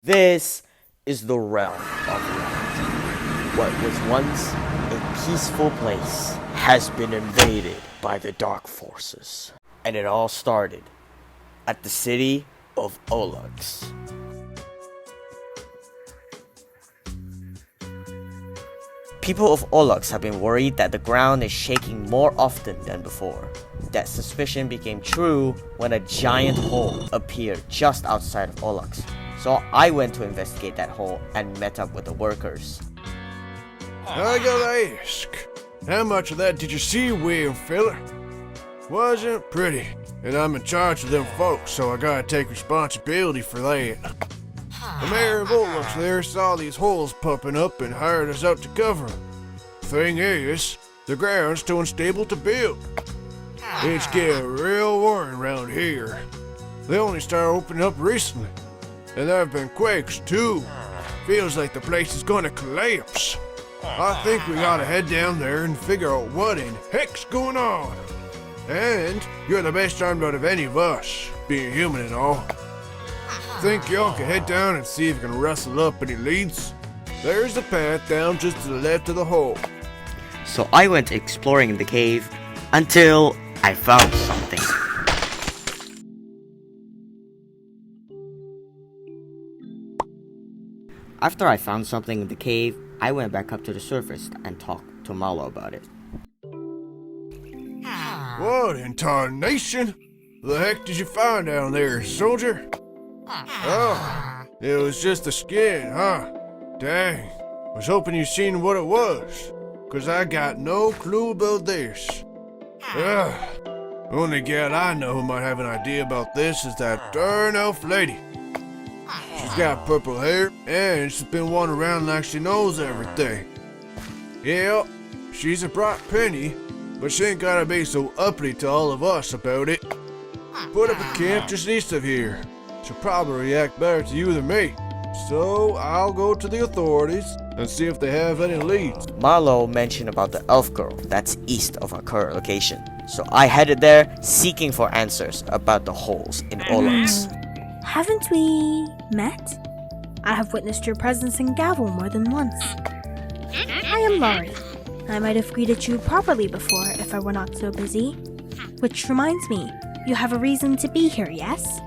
This is the realm of light. What was once a peaceful place has been invaded by the dark forces. And it all started at the city of Outlast. People of Outlast have been worried that the ground is shaking more often than before. That suspicion became true when a giant hole appeared just outside of Outlast. So I went to investigate that hole and met up with the workers. I gotta ask, how much of that did you see, William fella? Wasn't pretty, and I'm in charge of them folks, so I gotta take responsibility for that. The mayor of Outlast there saw these holes popping up and hired us out to cover them. Thing is, the ground's too unstable to build. It's getting real warm around here. They only started opening up recently. And there have been quakes too. Feels like the place is gonna collapse. I think we gotta head down there and figure out what in heck's going on. And you're the best armed out of any of us, being human and all. Think y'all can head down and see if you can rustle up any leads? There's the path down just to the left of the hole. So I went exploring the cave until I found something. After I found something in the cave, I went back up to the surface and talked to Malo about it. What in tarnation? The heck did you find down there, soldier? Oh, it was just the skin, huh? Dang, was hoping you seen what it was, 'cause I got no clue about this. Only gal I know who might have an idea about this is that darn elf lady. She's got purple hair, and she's been wandering around like she knows everything. Yeah, she's a bright penny, but she ain't gotta be so uppity to all of us about it. Put up a camp just east of here. She'll probably react better to you than me. So I'll go to the authorities and see if they have any leads. Marlo mentioned about the elf girl that's east of our current location. So I headed there seeking for answers about the holes in Outlast. Haven't we met? I have witnessed your presence in Gavel more than once. I am Laurie. I might have greeted you properly before if I were not so busy. Which reminds me, you have a reason to be here, yes?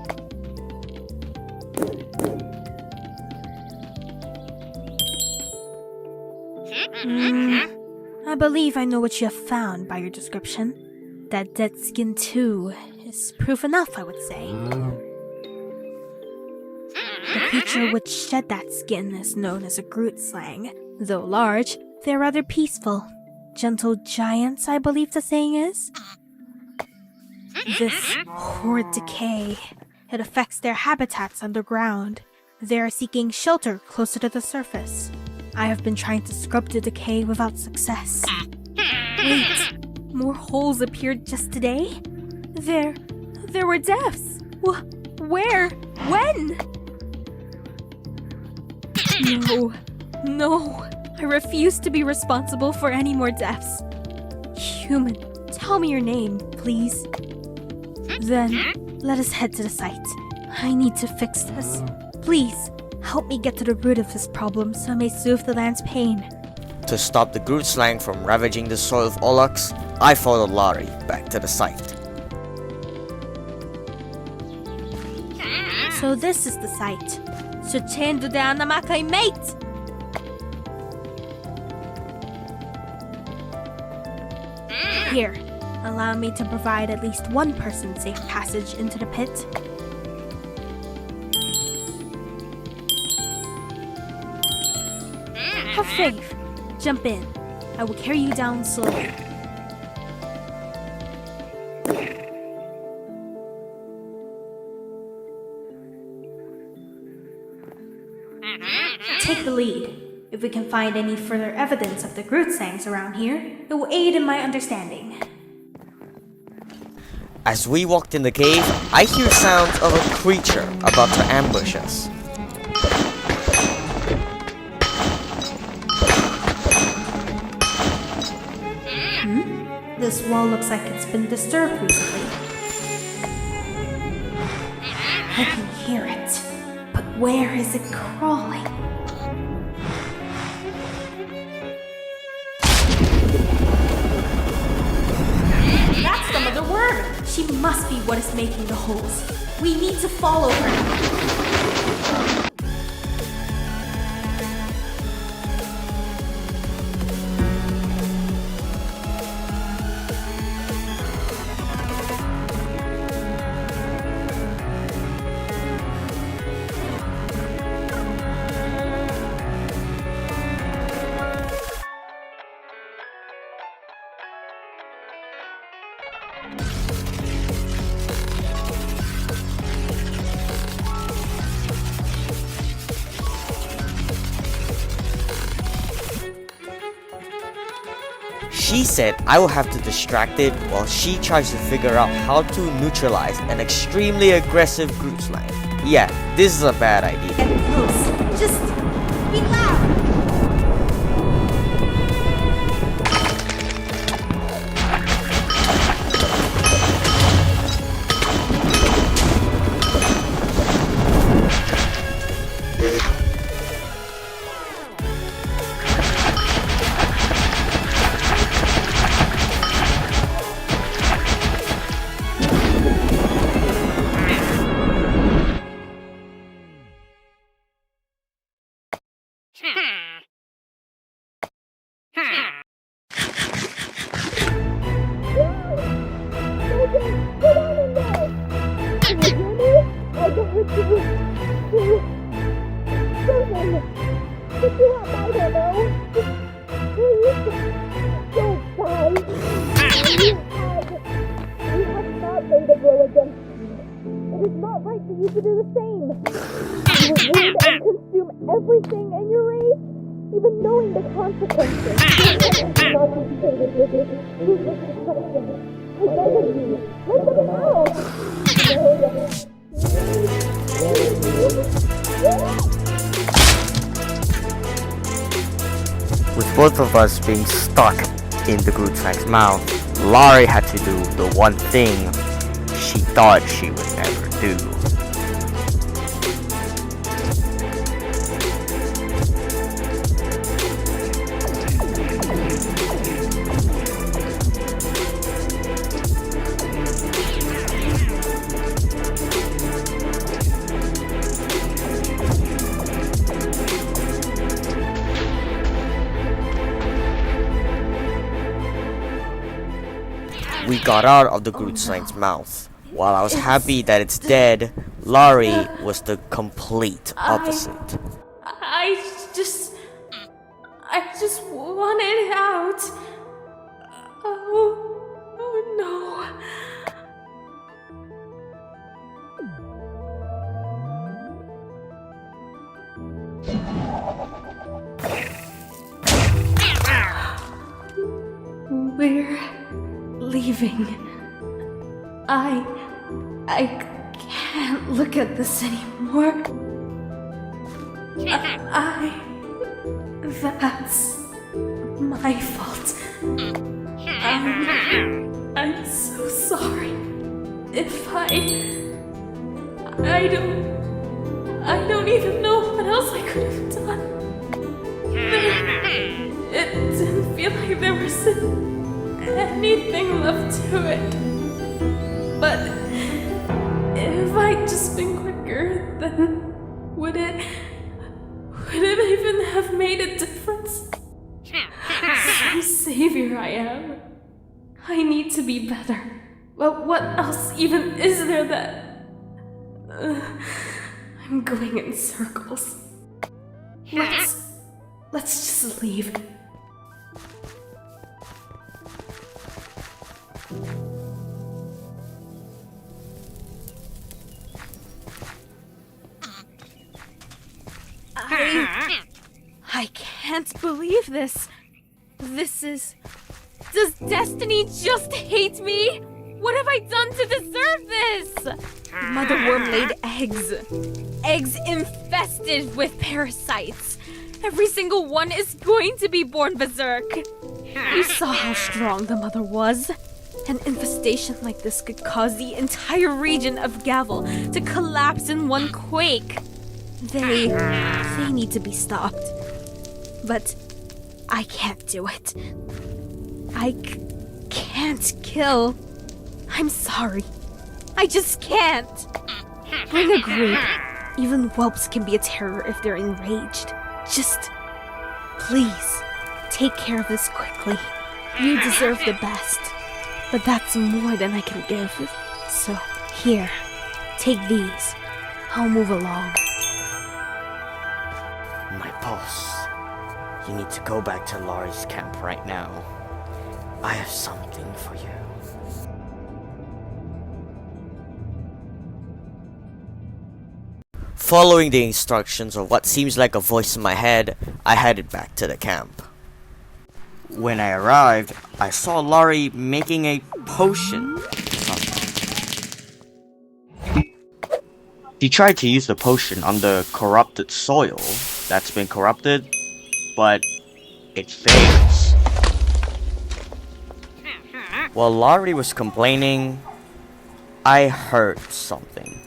I believe I know what you have found by your description. That dead skin too is proof enough, I would say. The creature which shed that skin is known as a Groot slang. Though large, they're rather peaceful. Gentle giants, I believe the saying is. This horrid decay, it affects their habitats underground. They are seeking shelter closer to the surface. I have been trying to scrub the decay without success. Wait, more holes appeared just today? There were deaths. Where? When? No, I refuse to be responsible for any more deaths. Human, tell me your name, please. Then, let us head to the site. I need to fix this. Please, help me get to the root of this problem so I may soothe the land's pain. To stop the Groot slang from ravaging the soil of Outlast, I followed Laurie back to the site. So this is the site. Suchendu de Anamakai, mate! Here, allow me to provide at least one person safe passage into the pit. Have faith. Jump in. I will carry you down slowly. Take the lead. If we can find any further evidence of the Groot sangs around here, it will aid in my understanding. As we walked in the cave, I hear sounds of a creature about to ambush us. This wall looks like it's been disturbed recently. I can hear it, but Where is it crawling? That's the mother worm! She must be what is making the holes. We need to follow her. She said I will have to distract it while she tries to figure out how to neutralize an extremely aggressive group slang. Yeah, this is a bad idea. Get close. Just be loud. Everything in your race, even knowing the consequences. I beg of you, let them out! With both of us being stuck in the Grootsnack's mouth, Laurie had to do the one thing she thought she would never do. We got out of the Grootsnack's mouth. While I was happy that it's dead, Laurie was the complete opposite. I just want it out. Oh no. We're leaving. I can't look at this anymore. That's my fault. I'm so sorry. If I don't even know what else I could have done. It didn't feel like there was anything left to it. But if I'd just been quicker, then would it even have made a difference? Some savior I am. I need to be better. But what else even is there that... I'm going in circles. Let's just leave. I can't believe this. Does destiny just hate me? What have I done to deserve this? Mother worm laid eggs. Eggs infested with parasites. Every single one is going to be born berserk. You saw how strong the mother was. An infestation like this could cause the entire region of Gavel to collapse in one quake. They need to be stopped. But I can't do it. Can't kill. I'm sorry. I just can't. Bring a group. Even whelps can be a terror if they're enraged. Just, please, take care of this quickly. You deserve the best. But that's more than I can give. So, here, take these. I'll move along. My boss, you need to go back to Laurie's camp right now. I have something for you. Following the instructions of what seems like a voice in my head, I headed back to the camp. When I arrived, I saw Laurie making a potion. She tried to use the potion on the corrupted soil that's been corrupted, but it fails. While Laurie was complaining, I heard something.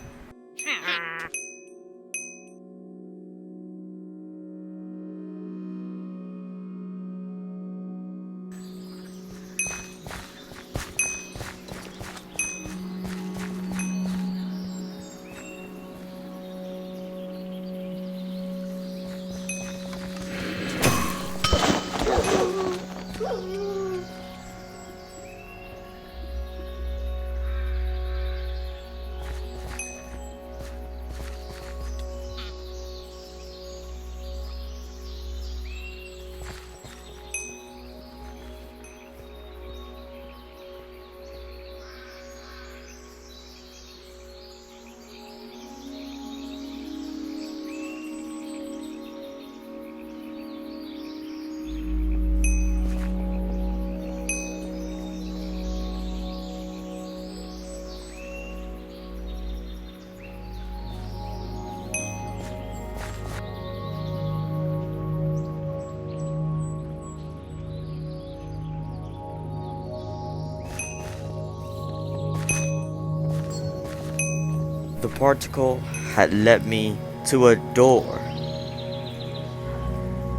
The particle had led me to a door.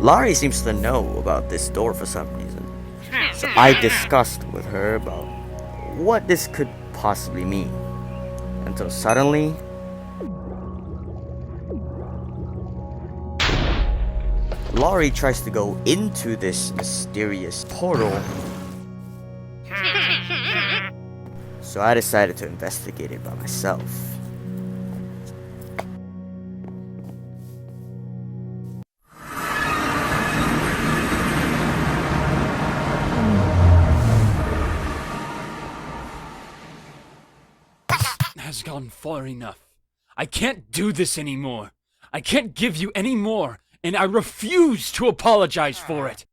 Laurie seems to know about this door for some reason, so I discussed with her about what this could possibly mean, until suddenly Laurie tries to go into this mysterious portal. So I decided to investigate it by myself. Has gone far enough. I can't do this anymore. I can't give you any more, and I refuse to apologize for it.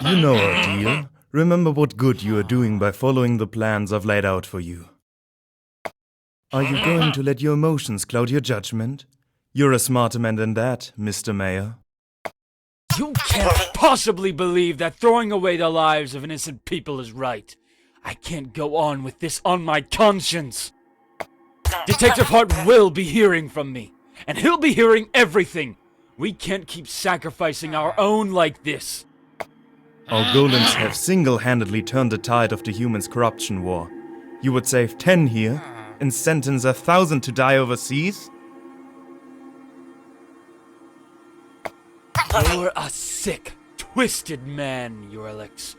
You know our deal. Remember what good you are doing by following the plans I've laid out for you. Are you going to let your emotions cloud your judgment? You're a smarter man than that, Mr. Mayor. You can't possibly believe that throwing away the lives of innocent people is right. I can't go on with this on my conscience. Detective Hart will be hearing from me, and he'll be hearing everything. We can't keep sacrificing our own like this. Our golems have single-handedly turned the tide of the humans' corruption war. You would save 10 here, and sentence 1,000 to die overseas? You're a sick, twisted man, Eurylix.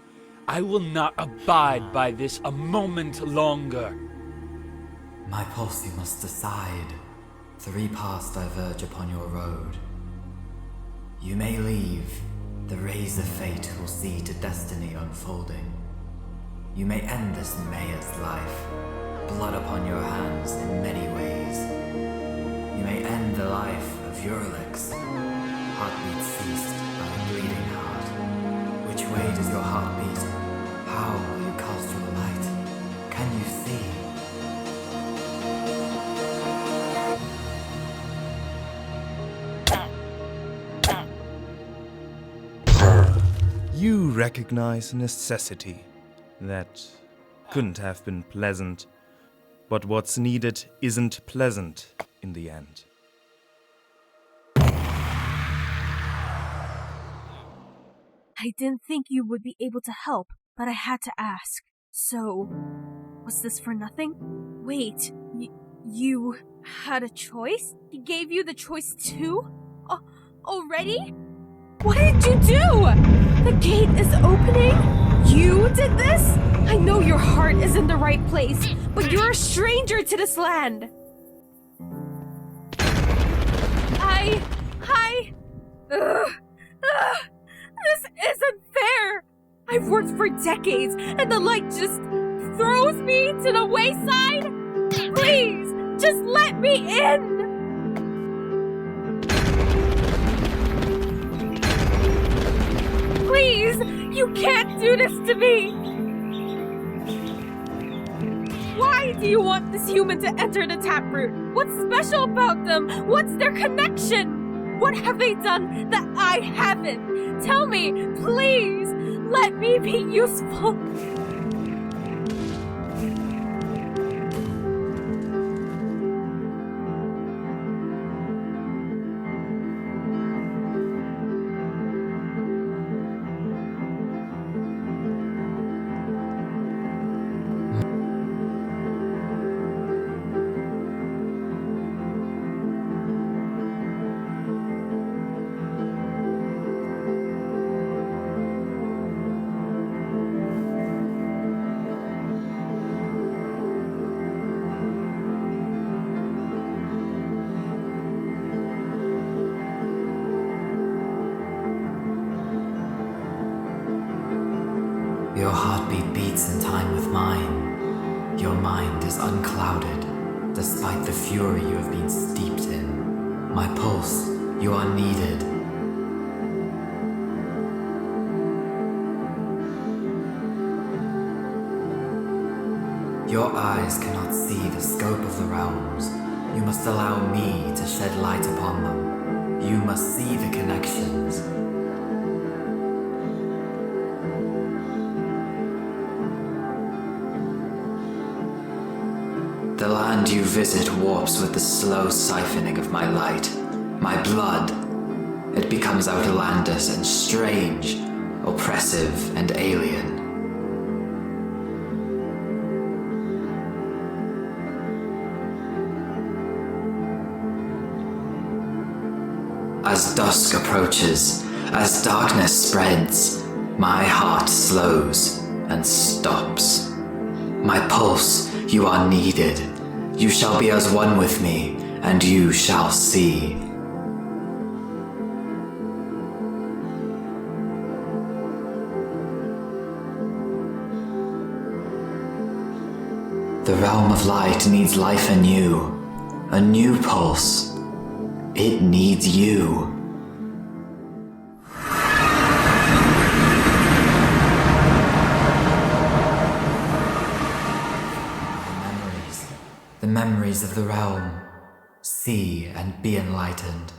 I will not abide by this a moment longer. My pulse, you must decide. 3 paths diverge upon your road. You may leave. The rays of fate will see to destiny unfolding. You may end this mayor's life. Blood upon your hands in many ways. You may end the life of Eurylix. Heartbeat ceased by a bleeding heart. Which way does your heart beat? How will you cast your light? Can you see? You recognize necessity. That couldn't have been pleasant. But what's needed isn't pleasant in the end. I didn't think you would be able to help, but I had to ask. So, was this for nothing? Wait, you had a choice? He gave you the choice too? Already? What did you do? The gate is opening? You did this? I know your heart is in the right place, but you're a stranger to this land. This isn't fair. I've worked for decades, and the light just throws me to the wayside. Please, just let me in. Please, you can't do this to me! Why do you want this human to enter the taproot? What's special about them? What's their connection? What have they done that I haven't? Tell me, please! Let me be useful! Your heartbeat beats in time with mine. Your mind is unclouded, despite the fury you have been steeped in. My pulse, you are needed. Your eyes cannot see the scope of the realms. You must allow me to shed light upon them. You must see the connections. The land you visit warps with the slow siphoning of my light, my blood. It becomes outlandish and strange, oppressive and alien. As dusk approaches, as darkness spreads, my heart slows and stops. My pulse, you are needed. You shall be as one with me, and you shall see. The realm of light needs life anew, a new pulse. It needs you. The memories of the realm. See and be enlightened.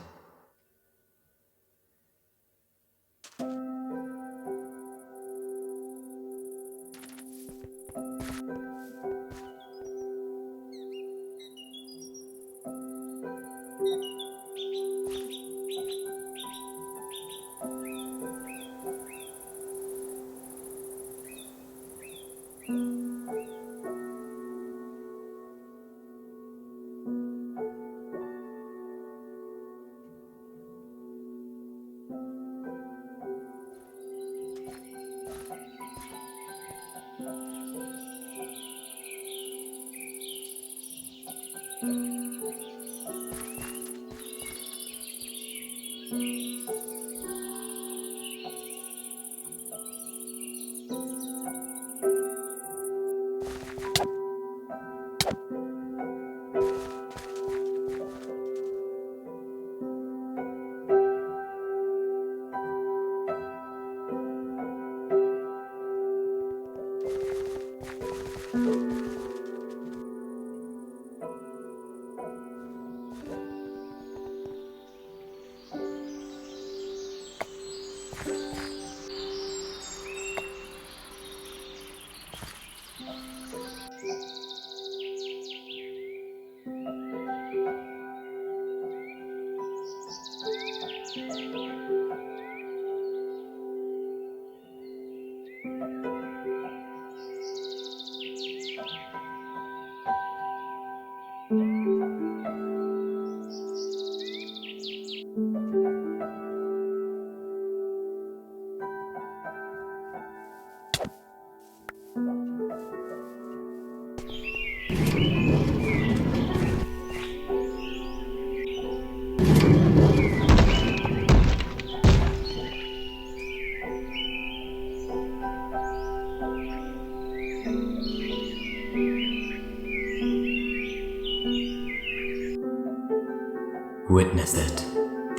Witness it,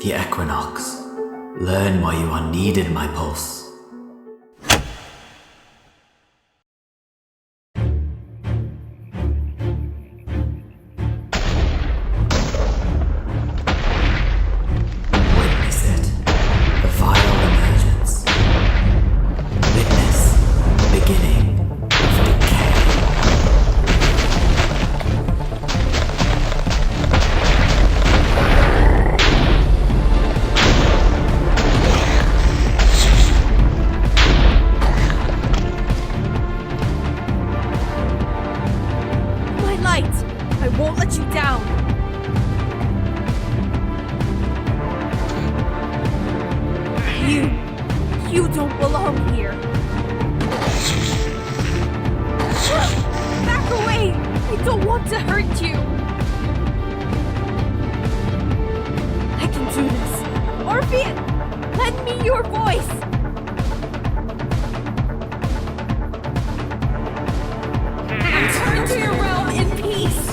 the equinoxe. Learn why you are needed, my pulse. Witness it, the vile emergence. Witness the beginning of decay. My light! I won't let you down! You don't belong here! Back away! I don't want to hurt you! I can do this! Orpheus! Lend me your voice! Return to your realm in peace!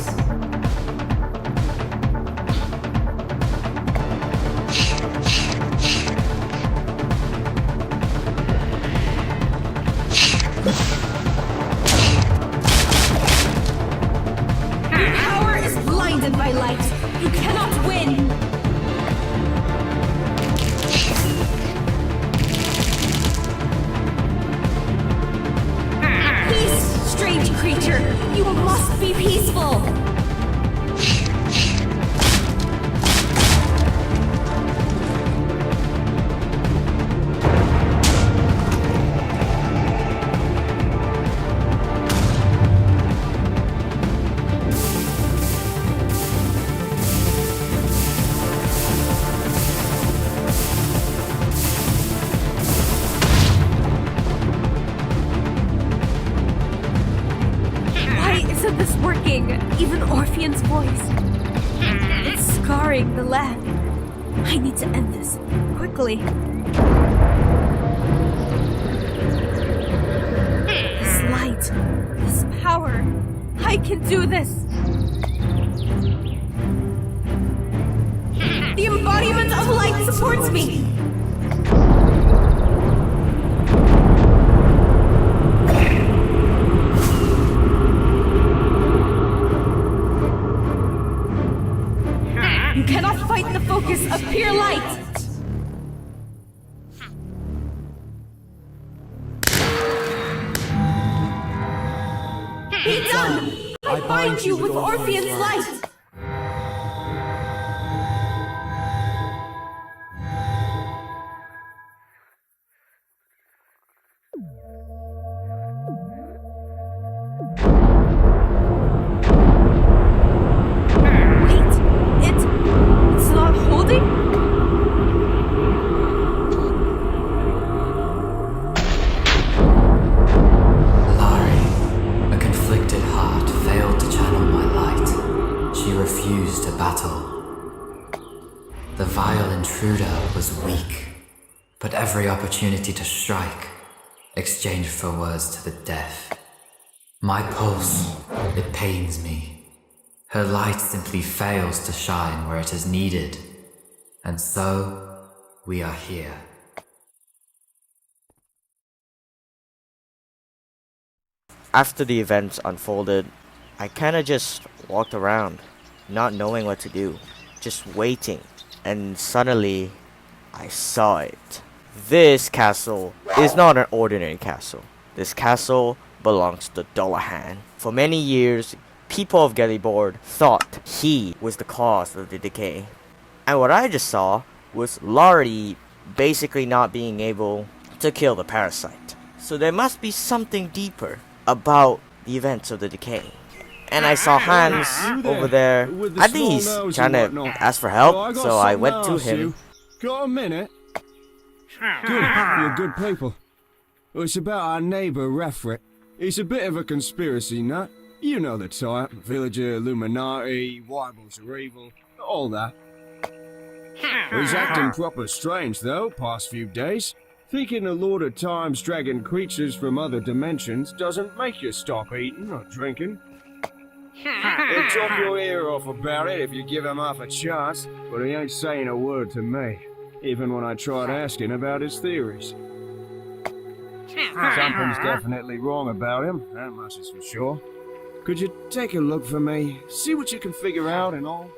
Your power is blinded by light! You cannot win! Peace, strange creature! You must be peaceful! Why isn't this working? Even Orphean's voice. It's scarring the lad. I need to end this quickly. This light, this power. I can do this. The embodiment of light supports me. You cannot fight the focus of pure light! Be done! I bind you with Orphean's light! It's not holding? Lari, a conflicted heart, failed to channel my light. She refused to battle. The vile intruder was weak, but every opportunity to strike exchanged for words to the deaf. My pulse, it pains me. Her light simply fails to shine where it is needed. And so, we are here. After the events unfolded, I kinda just walked around, not knowing what to do, just waiting, and suddenly, I saw it. This castle is not an ordinary castle. This castle belongs to Dullahan. For many years, people of Gellyboard thought he was the cause of the decay. And what I just saw was Lari basically not being able to kill the parasite. So there must be something deeper about the events of the decay. And I saw Hans over there. I think he's trying to ask for help, so I went to him. Got a minute? Good, you're good people. Well, it's about our neighbour, Refrit. He's a bit of a conspiracy nut. You know the type. Villager, Illuminati, Wibbles are evil, all that. He's acting proper strange, though, past few days. Thinking the Lord of Time's dragging creatures from other dimensions doesn't make you stop eating or drinking. He'll chop your ear off about it if you give him half a chance. but he ain't saying a word to me, even when I tried asking about his theories. Something's definitely wrong about him, that much is for sure. Could you take a look for me, see what you can figure out and all?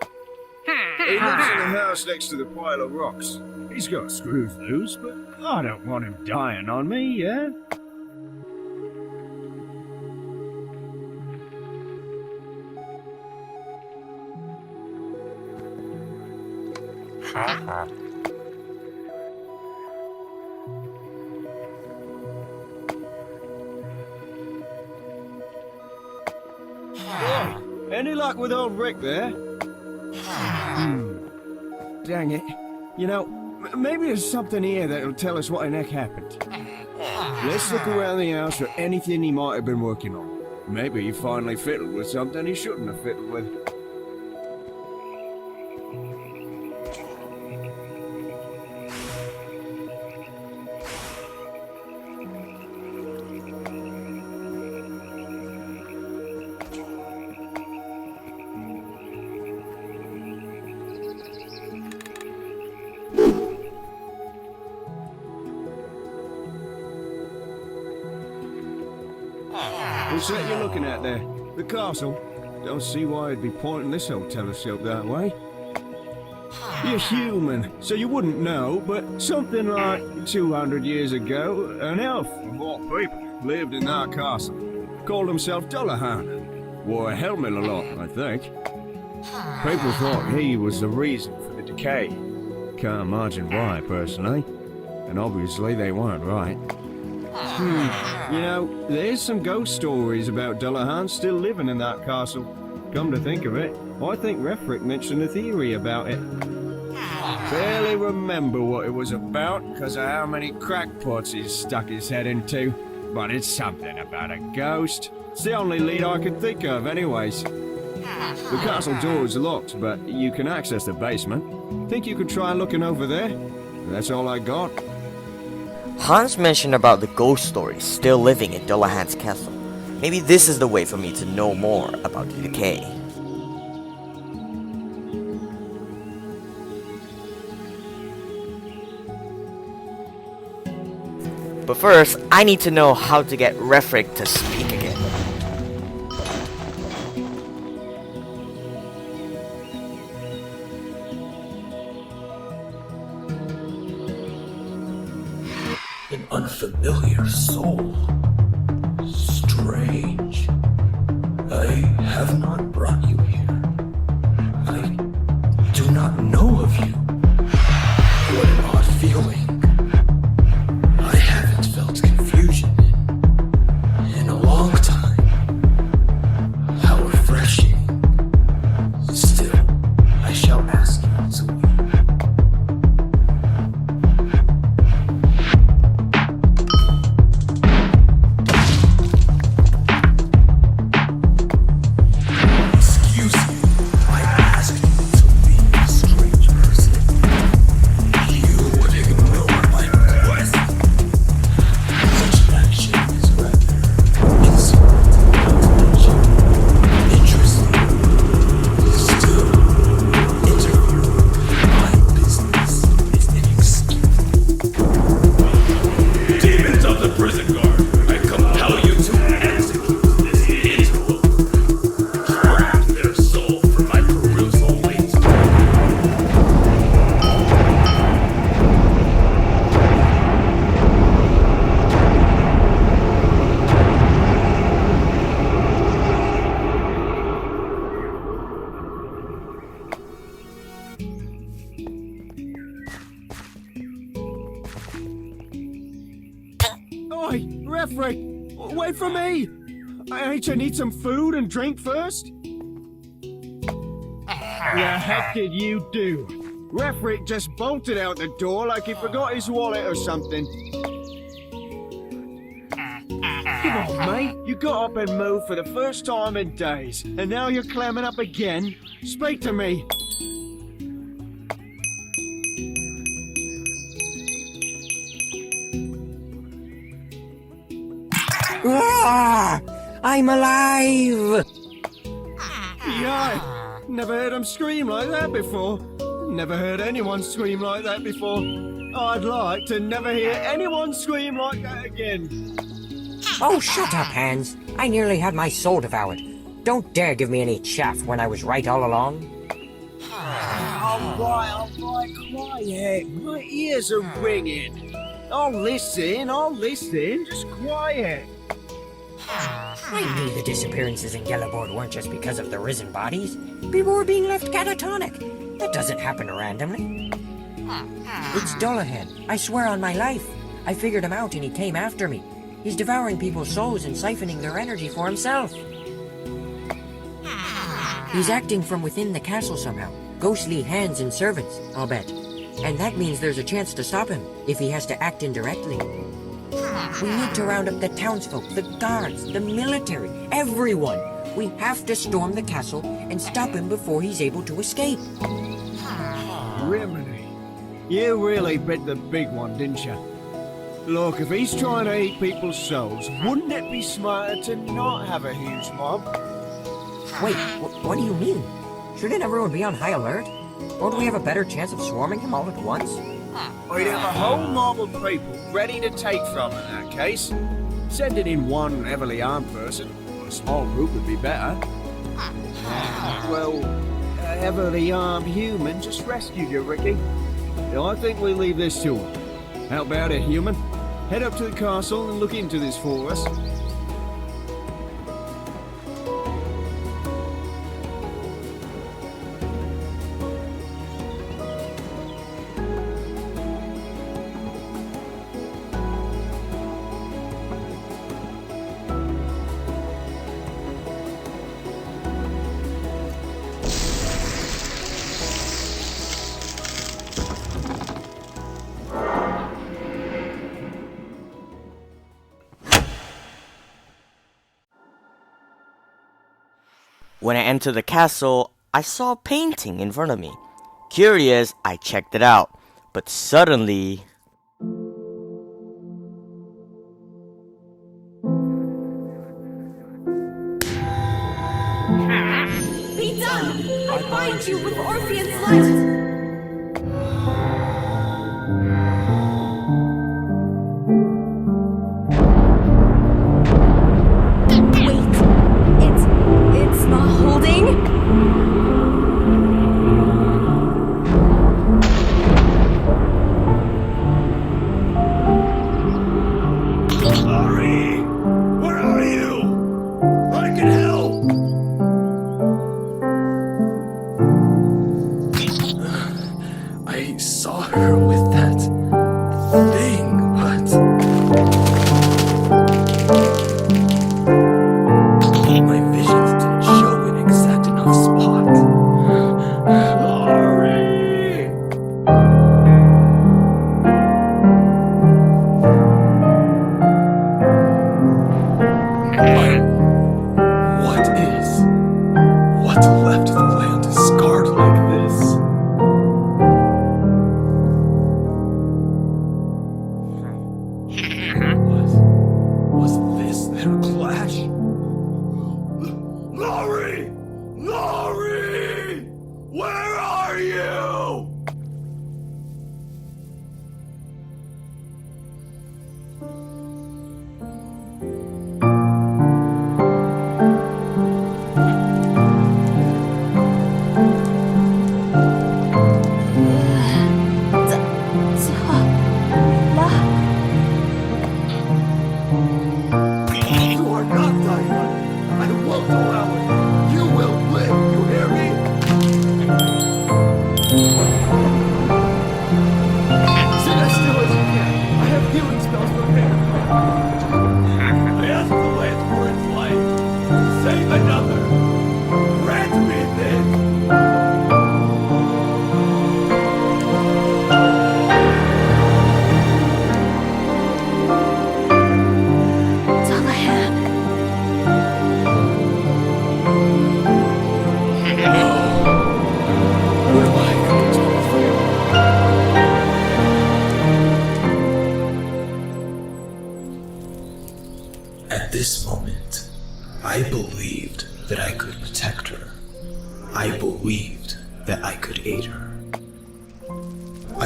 He lives in the house next to the pile of rocks. He's got screws loose, but I don't want him dying on me, yeah? Any luck with old Rick there? Dang it. You know, maybe there's something here that'll tell us what the heck happened. Let's look around the house for anything he might have been working on. Maybe he finally fiddled with something he shouldn't have fiddled with. What's that you're looking at there? The castle? Don't see why I'd be pointing this old telescope that way. You're human, so you wouldn't know, but something like 200 years ago, an elf, of all people, lived in that castle. Called himself Dullahan. Wore a helmet a lot, I think. People thought he was the reason for the decay. Can't imagine why, personally. And obviously they weren't right. You know, there's some ghost stories about Dullahan still living in that castle. Come to think of it, I think Refrick mentioned a theory about it. Barely remember what it was about because of how many crackpots he's stuck his head into. But it's something about a ghost. It's the only lead I can think of anyways. The castle door is locked, but you can access the basement. Think you could try looking over there? That's all I got. Hans mentioned about the ghost stories still living in Dullahan's castle. Maybe this is the way for me to know more about the decay. But first, I need to know how to get Refrick to speak again. An unfamiliar soul. Strange. I have not brought you here. I do not know of you. What an odd feeling. I haven't felt confusion in a long time. How refreshing. Still, I shall ask you to leave. Oi, Refrick! Wait for me! Ain't you need some food and drink first? The heck did you do? Refrick just bolted out the door like he forgot his wallet or something. Come on, mate. You got up and moved for the first time in days, and now you're clamming up again. Speak to me. Ah, I'm alive! Yeah, never heard him scream like that before. never heard anyone scream like that before. I'd like to never hear anyone scream like that again. Oh, shut up, Hans. I nearly had my soul devoured. Don't dare give me any chaff when I was right all along. All right, quiet. My ears are ringing. I'll listen, just quiet. I knew the disappearances in Gellerboard weren't just because of the risen bodies. People were being left catatonic. That doesn't happen randomly. It's Dullahan. I swear on my life. I figured him out and he came after me. He's devouring people's souls and siphoning their energy for himself. He's acting from within the castle somehow. Ghostly hands and servants, I'll bet. And that means there's a chance to stop him, if he has to act indirectly. We need to round up the townsfolk, the guards, the military, everyone. We have to storm the castle and stop him before he's able to escape. Rimini, you really bit the big one, didn't you? Look, if he's trying to eat people's souls, wouldn't it be smarter to not have a huge mob? Wait, what do you mean? Shouldn't everyone be on high alert? Or do we have a better chance of swarming him all at once? We'd have a whole mob of people ready to take from in that case. Sending in one heavily armed person, or a small group would be better. Well, a heavily armed human just rescued you, Ricky. I think we leave this to him. How about it, human? Head up to the castle and look into this for us. When I entered the castle, I saw a painting in front of me. Curious, I checked it out. But suddenly... Be done! I bind you with Orphean's light! It's not holding. Ari! Where are you? I can help! I saw her with that thing, but... my visions didn't show an exact enough spot. Ari! What left the land scarred like this? Was this their clash? Laurie! Laurie! Where are you? You are not dying. I won't allow it. You will live. You hear me? Sit as still as you can. I have healing spells prepared. I ask the land for its life. Save another. Grant me this. Dullahan. What am I going to do with you? At this moment, I believed that I could protect her. I believed that I could aid her.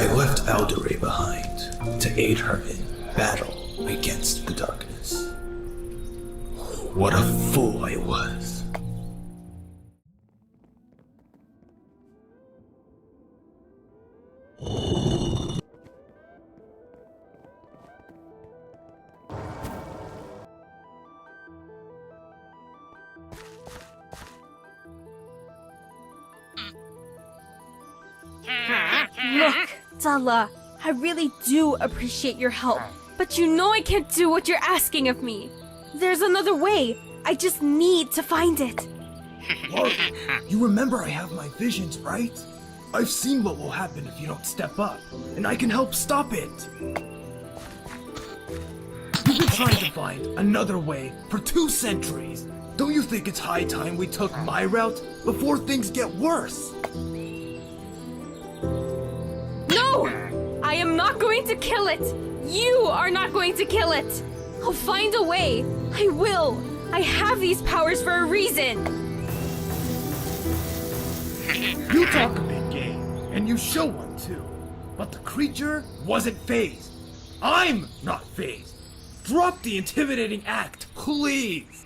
I left Aldere behind to aid her in battle against the darkness. What a fool I was. Look, Dalla, I really do appreciate your help, but you know I can't do what you're asking of me. There's another way. I just need to find it. Look, you remember I have my visions, right? I've seen what will happen if you don't step up, and I can help stop it. You've been trying to find another way for 2 centuries. Don't you think it's high time we took my route before things get worse? No! I am not going to kill it! You are not going to kill it! I'll find a way! I will! I have these powers for a reason! You talk a big game, and you show one too. But the creature wasn't phased. I'm not phased. Drop the intimidating act, please!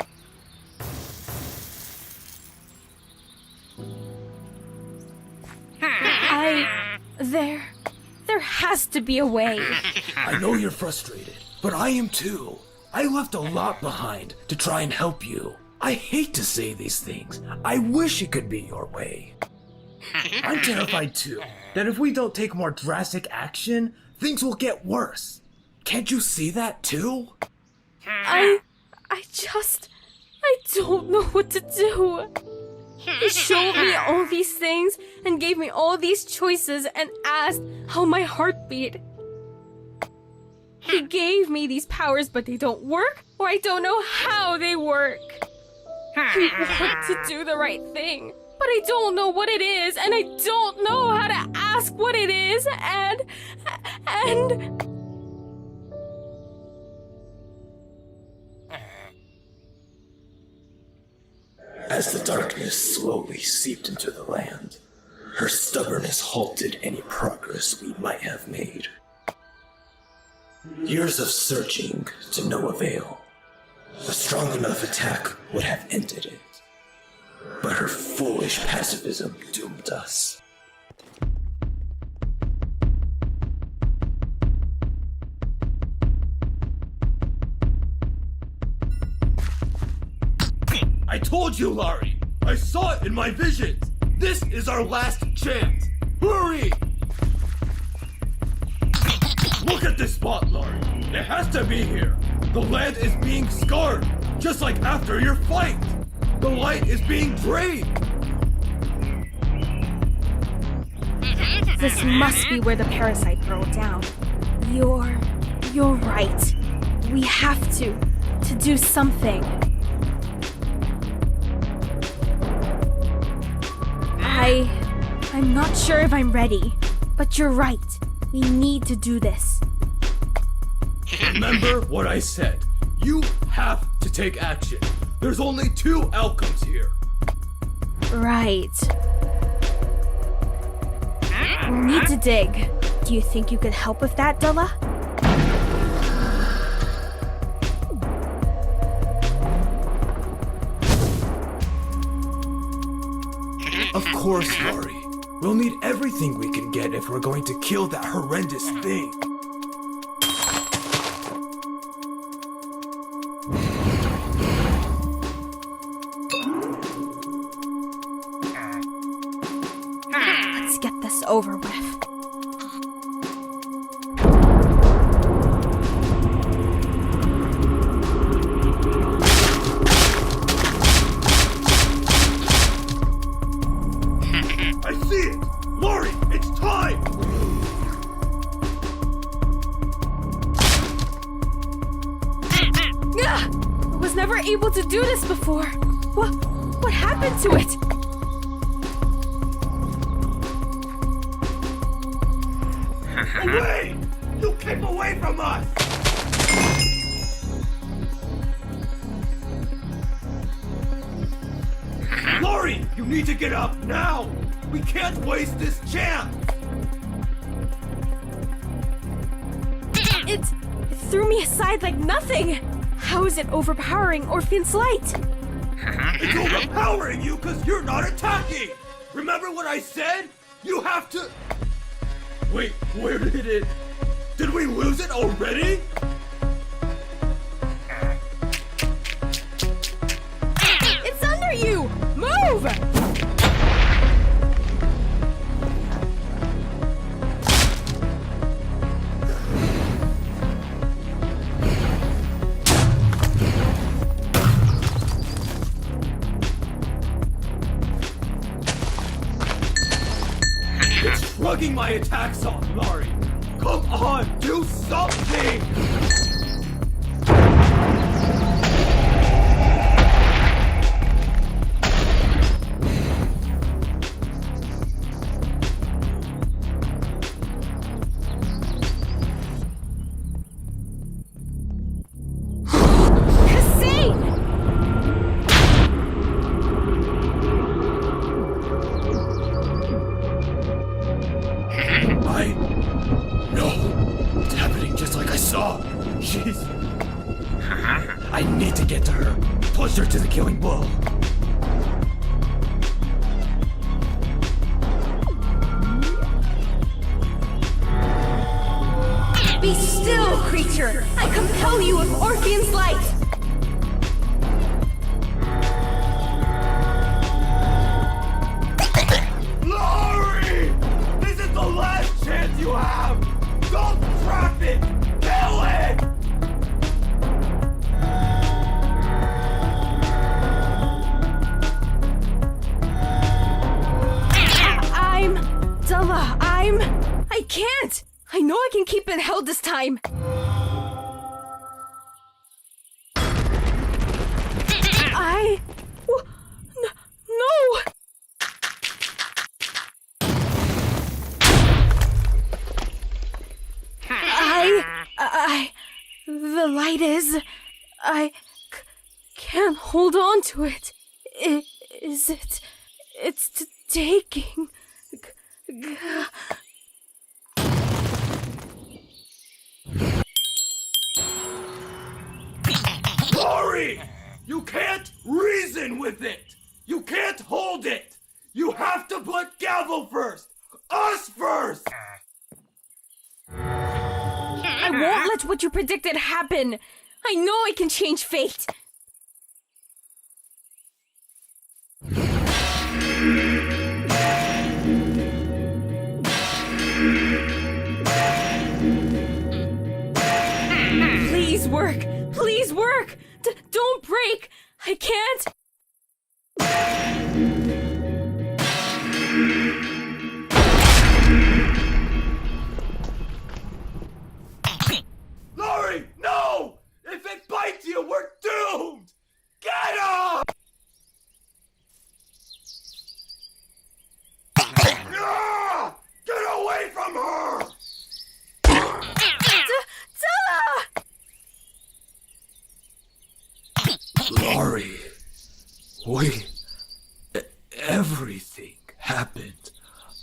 There has to be a way. I know you're frustrated, but I am too. I left a lot behind to try and help you. I hate to say these things. I wish it could be your way. I'm terrified too, that if we don't take more drastic action, things will get worse. Can't you see that too? I don't know what to do. He showed me all these things and gave me all these choices and asked how my heart beat. He gave me these powers, but they don't work, or I don't know how they work. I want to do the right thing, but I don't know what it is, and I don't know how to ask what it is, and... As the darkness slowly seeped into the land, her stubbornness halted any progress we might have made. Years of searching to no avail. A strong enough attack would have ended it. But her foolish pacifism doomed us. I told you, Laurie! I saw it in my visions! This is our last chance! Hurry! Look at this spot, Laurie! It has to be here! The land is being scarred, just like after your fight! The light is being drained! This must be where the parasite burrowed down. You're right. We have to do something. I'm not sure if I'm ready, but you're right. We need to do this. Remember what I said. You have to take action. There's only 2 outcomes here. Right. We'll need to dig. Do you think you could help with that, Dalla? Of course, Laurie. We'll need everything we can get if we're going to kill that horrendous thing. Let's get this over with. I see it! Laurie, it's time! I was never able to do this before. What happened to it? Away! You keep away from us! Laurie, you need to get up now! We can't waste this chance! It threw me aside like nothing. How is it overpowering Orphean's light? It's overpowering you because you're not attacking! Remember what I said? You have to... Wait, where did it... Did we lose it already? It's under you! Move! It's shrugging my attacks off, Laurie! Come on, do something! I need to get to her. Push her to the killing blow. Be still, creature! I compel you with Orphean's light! Laurie! This is the last chance you have! Don't trap it! Kill it! I can't! I know I can keep it held this time! No! The light is... can't hold on to it. It's taking... Laurie! You can't reason with it! You can't hold it! You have to put Gavel first! Us first! I won't let what you predicted happen! I know I can change fate! Please work! Please work! Don't break! I can't! Laurie, no! If it bites you, we're doomed! Get up! Ah! Get away from her! Laurie, everything happened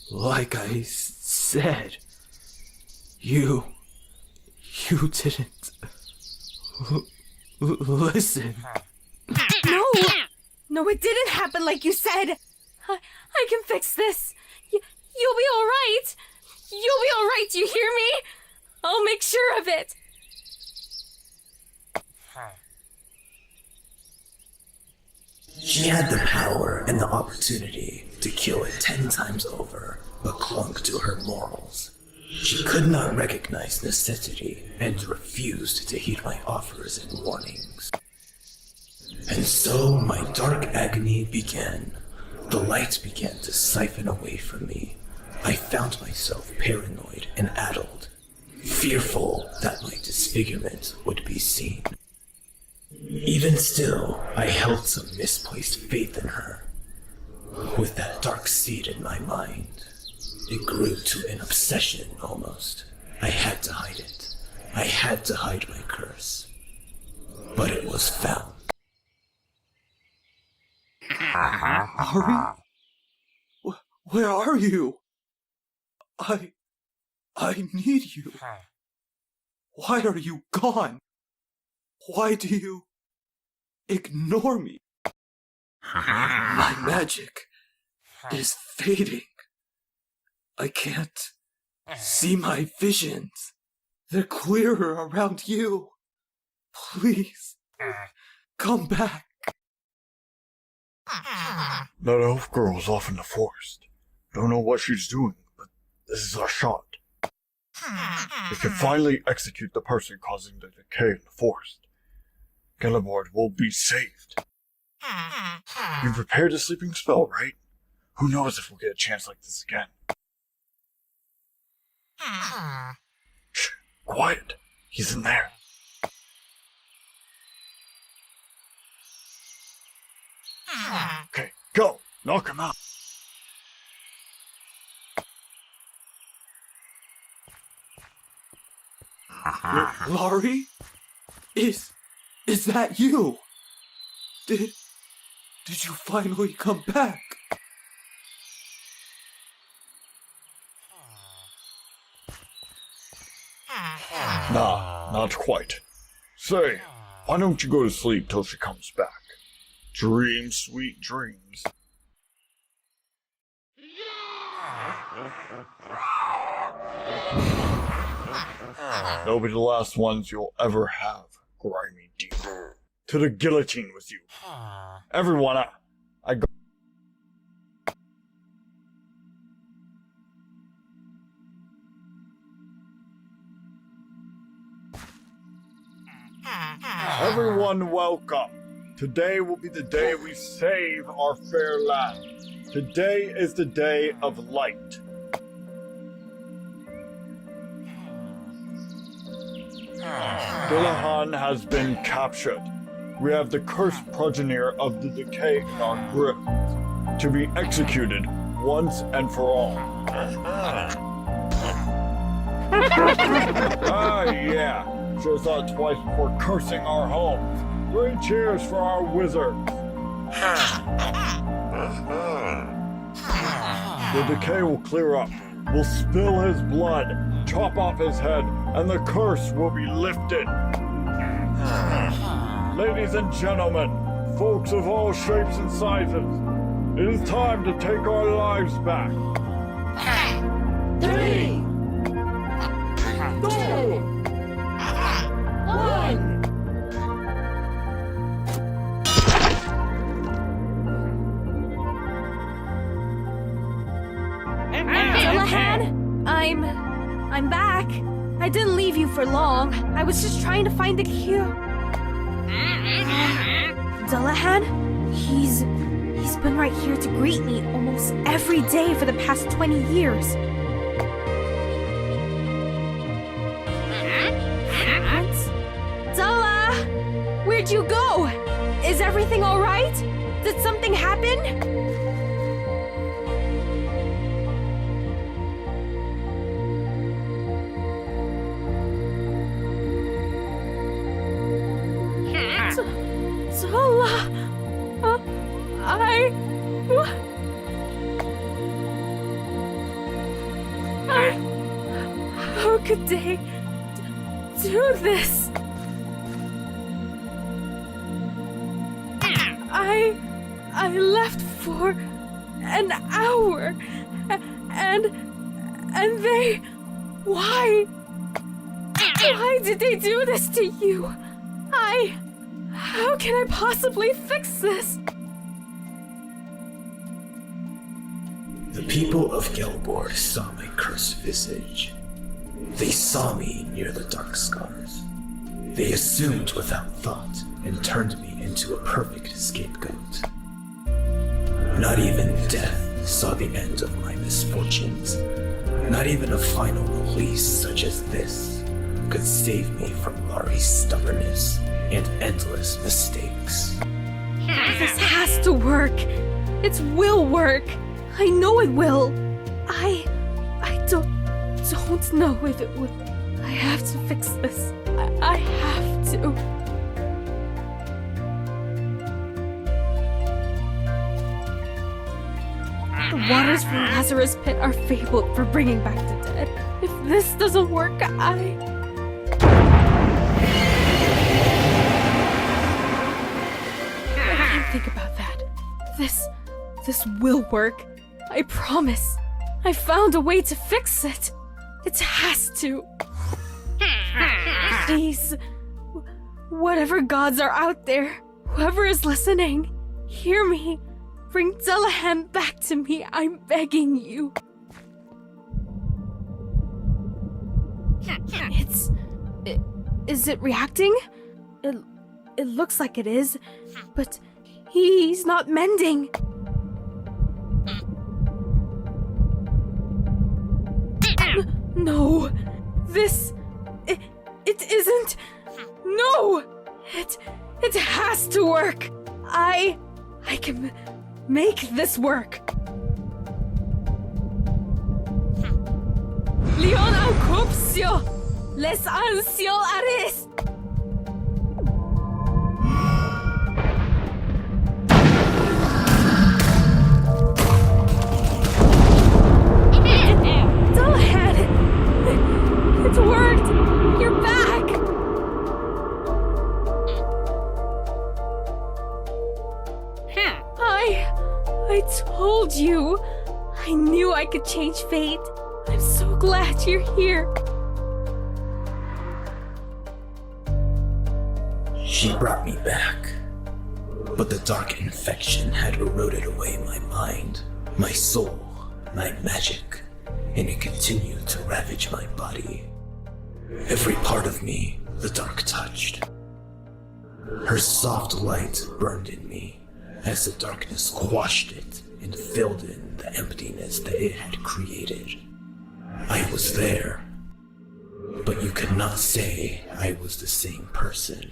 like I said. You didn't listen. No, it didn't happen like you said. I can fix this. You'll be all right. You'll be all right. You hear me? I'll make sure of it. She had the power and the opportunity to kill it 10 times over, but clung to her morals. She could not recognize necessity and refused to heed my offers and warnings. And so my dark agony began. The light began to siphon away from me. I found myself paranoid and addled, fearful that my disfigurement would be seen. Even still, I held some misplaced faith in her. With that dark seed in my mind, it grew to an obsession almost. I had to hide it. I had to hide my curse. But it was found. Ari? Where are you? I need you. Why are you gone? Why do you ignore me? My magic is fading. I can't see my visions. They're clearer around you. Please, come back. That elf girl's off in the forest. Don't know what she's doing, but this is our shot. We can finally execute the person causing the decay in the forest. Gelabord will be saved. You prepared a sleeping spell, right? Who knows if we'll get a chance like this again. Shh, quiet. He's in there. Okay, go. Knock him out. Laurie? Is that you? Did you finally come back? Nah, not quite. Say, why don't you go to sleep till she comes back? Dream sweet dreams. They'll be the last ones you'll ever have, grimy demon. To the guillotine with you. Everyone, I go. Everyone welcome. Today will be the day we save our fair land. Today is the day of light. Dillahan has been captured. We have the cursed progenitor of the decay in our grip, to be executed once and for all. Yeah. Should have thought twice before cursing our homes. 3 cheers for our wizards. The decay will clear up. We'll spill his blood, chop off his head, and the curse will be lifted. Ladies and gentlemen, folks of all shapes and sizes, it is time to take our lives back. 3, 2, 1. Dillahan, I'm back. I didn't leave you for long. I was just trying to find the cure. Dillahan? He's been right here to greet me almost every day for the past 20 years. Prince? Della! Where'd you go? Is everything alright? Did something happen? How could they do this? I left for an hour, and they... Why did they do this to you? How can I possibly fix this? The people of Gelbord saw my cursed visage. They saw me near the dark scars. They assumed without thought and turned me into a perfect scapegoat. Not even death saw the end of my misfortunes. Not even a final release such as this could save me from Laurie's stubbornness and endless mistakes. This has to work. It will work. I know it will. I don't know if it will. I have to fix this. I have to. The waters from Lazarus Pit are fabled for bringing back the dead. If this doesn't work, think about that. This will work. I promise. I found a way to fix it. It has to. Please, whatever gods are out there, whoever is listening, hear me. Bring Dullahan back to me, I'm begging you. Is it reacting? It looks like it is, but he's not mending. No, it isn't. No, it has to work. I can make this work. Leon Alcopsio, les ansio aris. Dullahan, it's worked. You're back. I told you. I knew I could change fate. I'm so glad you're here. She brought me back. But the dark infection had eroded away my mind, my soul, my magic, and it continued to ravage my body. Every part of me the dark touched. Her soft light burned in me as the darkness quashed it and filled in the emptiness that it had created. I was there, but you could not say I was the same person.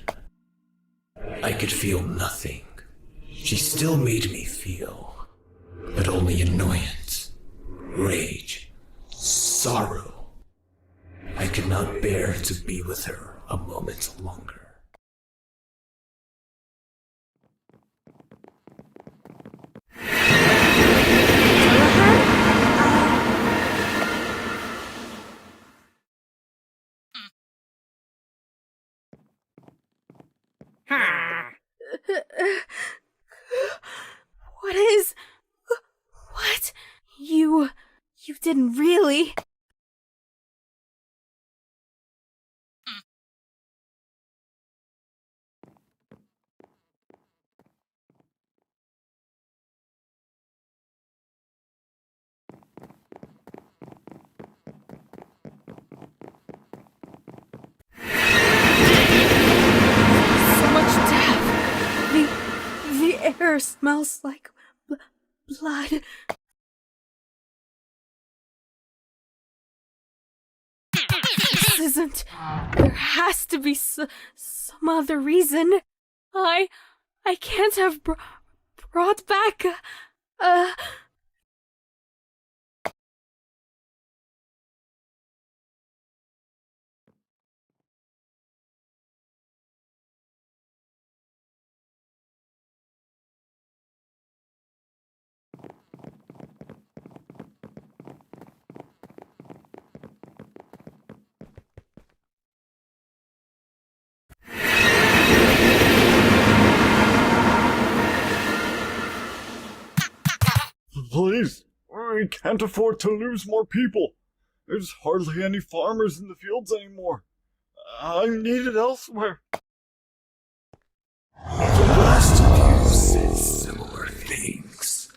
I could feel nothing. She still made me feel, but only annoyance, rage, sorrow. I could not bear to be with her a moment longer. What? You didn't really? The air smells like blood. This isn't. There has to be some other reason. I can't have brought back Please, we can't afford to lose more people. There's hardly any farmers in the fields anymore. I'm needed elsewhere. The last of you said similar things.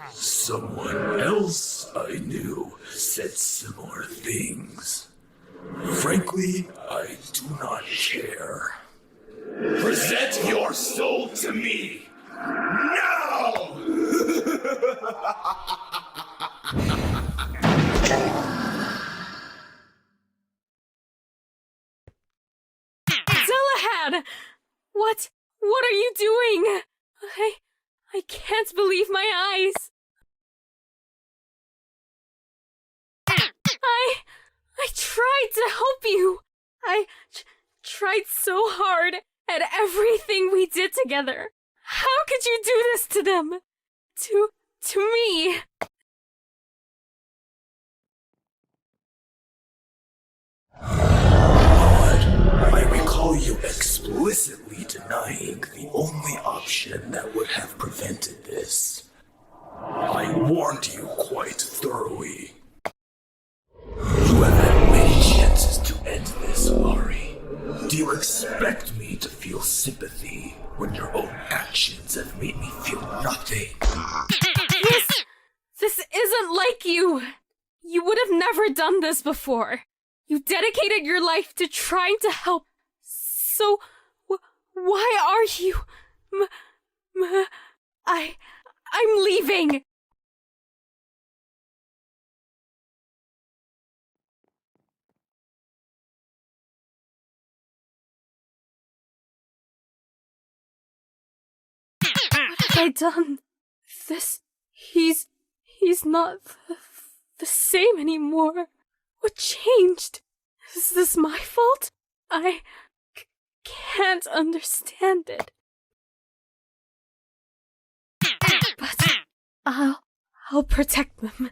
Someone else I knew said similar things. Frankly, I do not care. Present your soul to me! Now! Dullahan! What are you doing? I can't believe my eyes. I tried to help you. I tried so hard at everything we did together. How could you do this to them? To me? I recall you explicitly denying the only option that would have prevented this. I warned you quite thoroughly. You have had many chances to end this, Mari. Do you expect me to feel sympathy when your own actions have made me feel nothing? This isn't like you! You would have never done this before. You dedicated your life to trying to help. So, why are you... I'm leaving! What have I done? He's not the same anymore. What changed? Is this my fault? I can't understand it. But I'll protect them.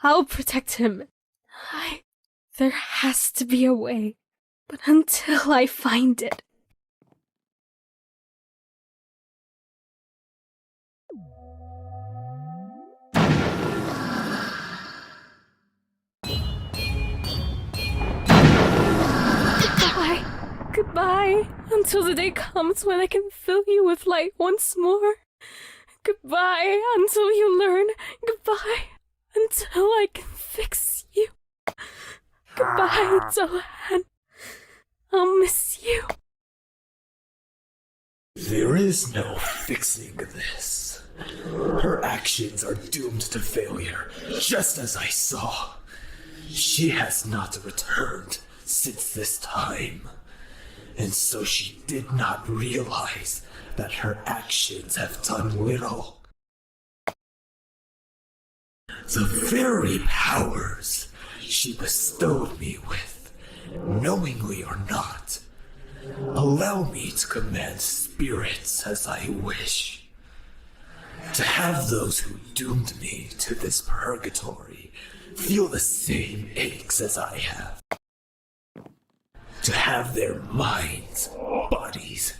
I'll protect him. There has to be a way. But until I find it... Goodbye, until the day comes when I can fill you with light once more. Goodbye, until you learn. Goodbye, until I can fix you. Goodbye, Dohan. I'll miss you. There is no fixing this. Her actions are doomed to failure, just as I saw. She has not returned since this time. And so she did not realize that her actions have done little. The very powers she bestowed me with, knowingly or not, allow me to command spirits as I wish. To have those who doomed me to this purgatory feel the same aches as I have. To have their minds, bodies,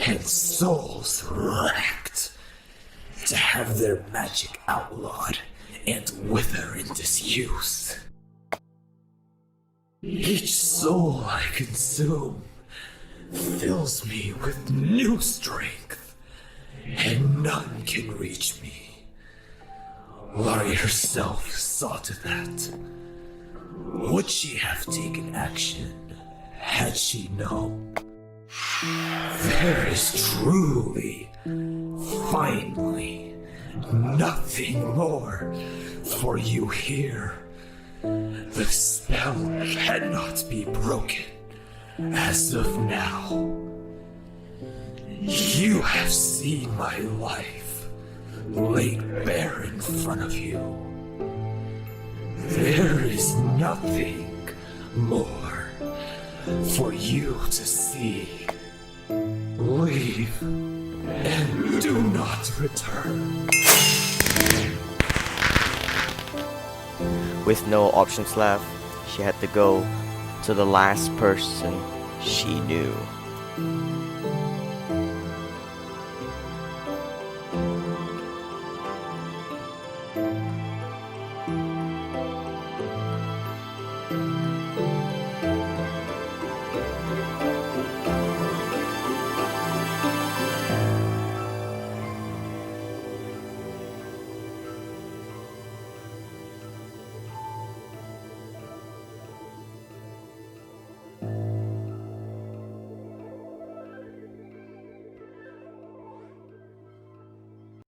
and souls wrecked. To have their magic outlawed and wither in disuse. Each soul I consume fills me with new strength, and none can reach me. Lari herself saw to that. Would she have taken action had she known? There is truly, finally, nothing more for you here. The spell cannot be broken as of now. You have seen my life laid bare in front of you. There is nothing more for you to see. Leave and do not return. With no options left, she had to go to the last person she knew.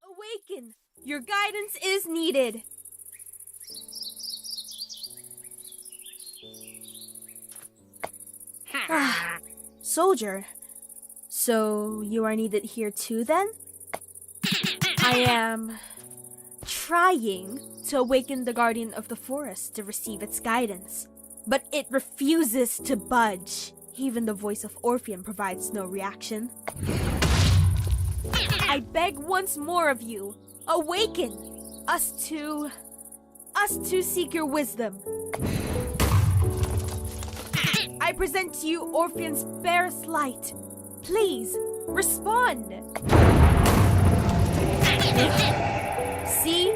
Awaken! Your guidance is needed. Soldier. So you are needed here too then? I am trying to awaken the guardian of the forest to receive its guidance, but it refuses to budge. Even the voice of Orpheum provides no reaction. I beg once more of you, awaken! Us to seek your wisdom. I present to you Orpheum's barest light. Please, respond! See?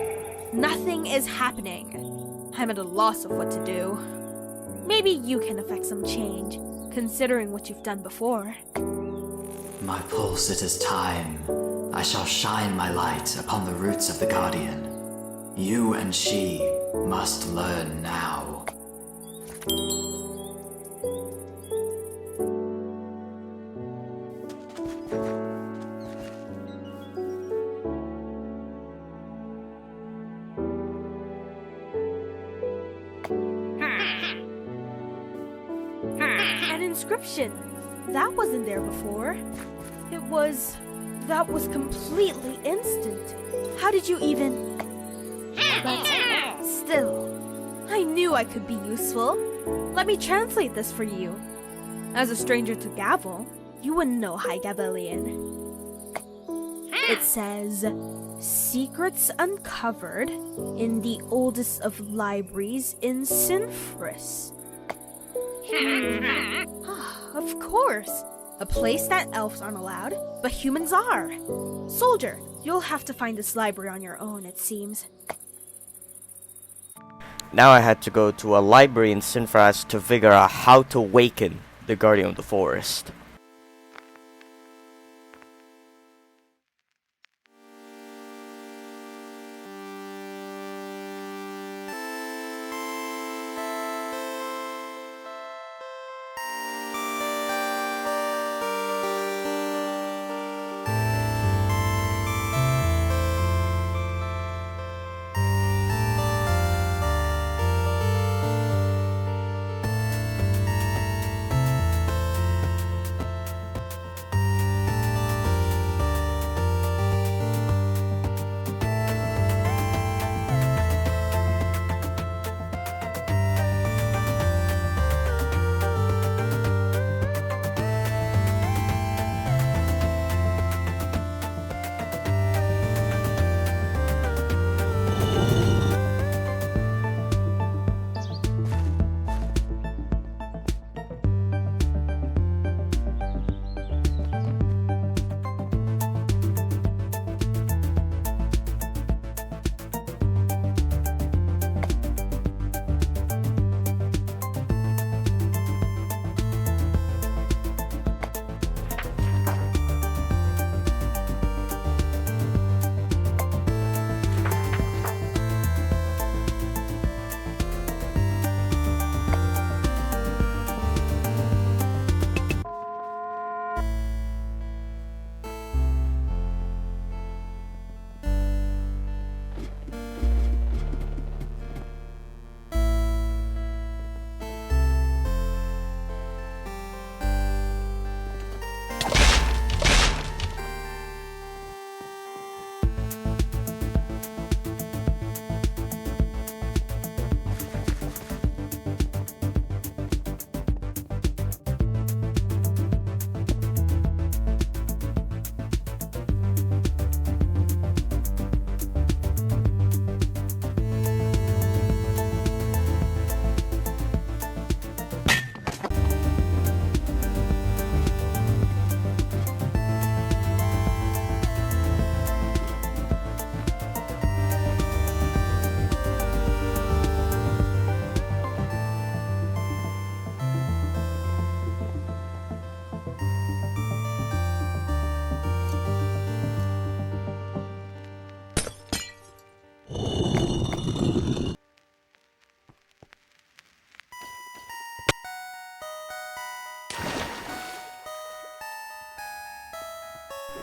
Nothing is happening. I'm at a loss of what to do. Maybe you can effect some change, considering what you've done before. My pulse, it is time. I shall shine my light upon the roots of the Guardian. You and she must learn now. An inscription. That wasn't there before. That was completely instant. How did you even... But still, I knew I could be useful. Let me translate this for you. As a stranger to Gavel, you wouldn't know High Gavelian. It says, secrets uncovered in the oldest of libraries in Sinfris. Of course. A place that elves aren't allowed, but humans are. Soldier, you'll have to find this library on your own, it seems. Now I had to go to a library in Sinfras to figure out how to awaken the Guardian of the Forest.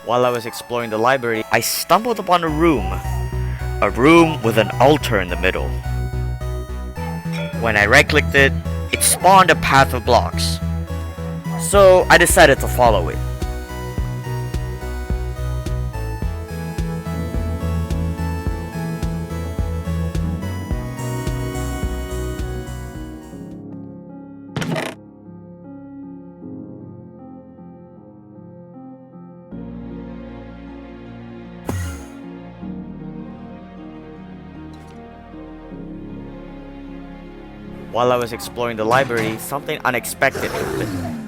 While I was exploring the library, I stumbled upon a room with an altar in the middle. When I right-clicked it, it spawned a path of blocks. So I decided to follow it. While I was exploring the library, something unexpected happened.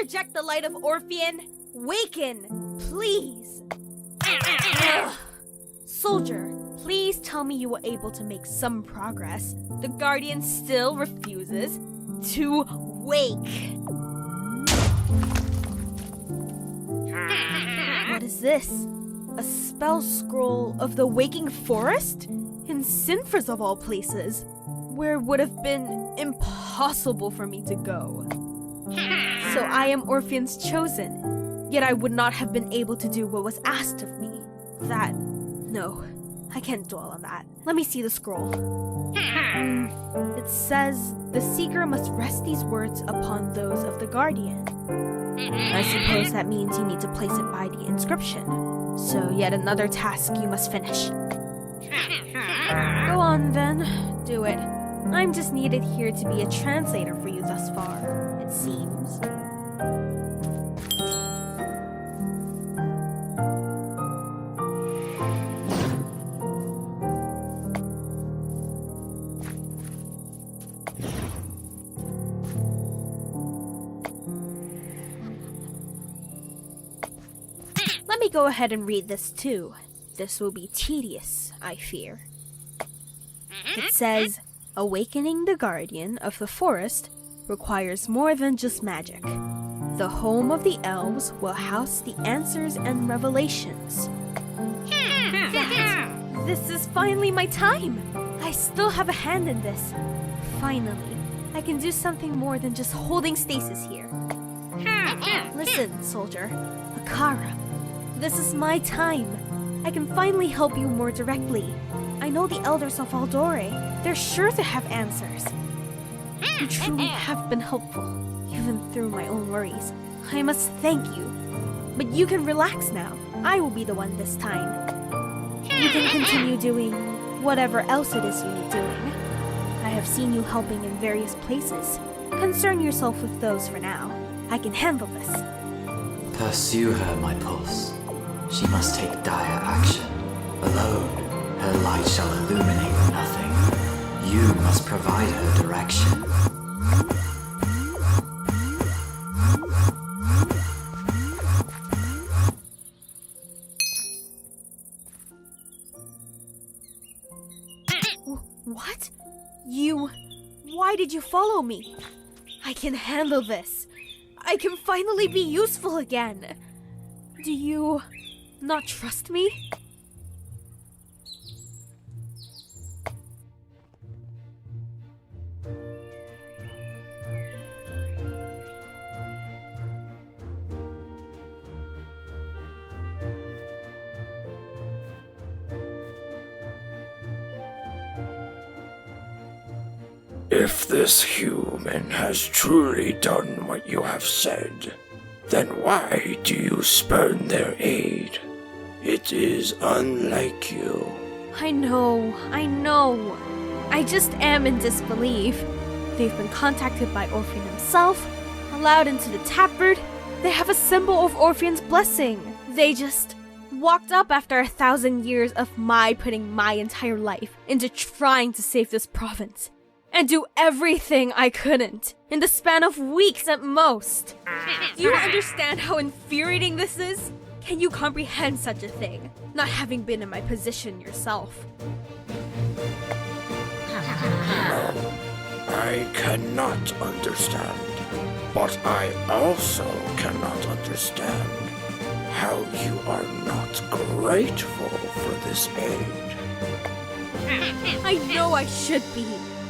reject the light of Orphean? Waken, please. Ugh. Soldier, please tell me you were able to make some progress. The Guardian still refuses to wake. What is this? A spell scroll of the Waking Forest? In Sinfors of all places, where it would have been impossible for me to go. So I am Orphean's chosen, yet I would not have been able to do what was asked of me. No, I can't dwell on that. Let me see the scroll. It says, the Seeker must rest these words upon those of the Guardian. I suppose that means you need to place it by the inscription. So yet another task you must finish. Go on then, do it. I'm just needed here to be a translator for you thus far, it seems. Let me go ahead and read this too. This will be tedious, I fear. It says, awakening the Guardian of the Forest requires more than just magic. The home of the elves will house the answers and revelations. This is finally my time! I still have a hand in this. Finally, I can do something more than just holding stasis here. Listen, soldier. Akara. This is my time. I can finally help you more directly. I know the elders of Aldore. They're sure to have answers. You truly have been helpful, even through my own worries. I must thank you. But you can relax now. I will be the one this time. You can continue doing whatever else it is you need doing. I have seen you helping in various places. Concern yourself with those for now. I can handle this. Pursue her, my pulse. She must take dire action. Alone, her light shall illuminate nothing. You must provide her direction. What? Why did you follow me? I can handle this. I can finally be useful again. Do you not trust me? If this human has truly done what you have said, then why do you spurn their aid? It is unlike you. I know. I just am in disbelief. They've been contacted by Orphean himself, allowed into the taproot. They have a symbol of Orphean's blessing. They just walked up after 1,000 years of my putting my entire life into trying to save this province. And do everything I couldn't, in the span of weeks at most. Do you understand how infuriating this is? Can you comprehend such a thing, not having been in my position yourself? I cannot understand, but I also cannot understand how you are not grateful for this aid. I know I should be.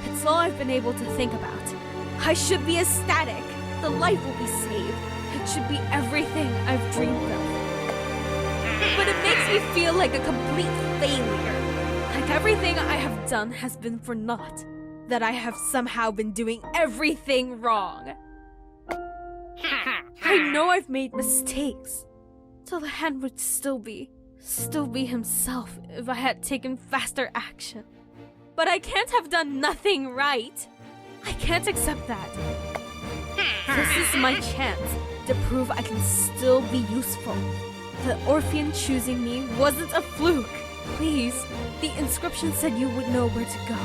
It's all I've been able to think about. I should be ecstatic. The life will be saved. It should be everything I've dreamed of. But it makes me feel like a complete failure. Like everything I have done has been for naught. That I have somehow been doing everything wrong. I know I've made mistakes. Telehan would still be himself if I had taken faster action. But I can't have done nothing right. I can't accept that. This is my chance to prove I can still be useful. The Orphean choosing me wasn't a fluke. Please, the inscription said you would know where to go.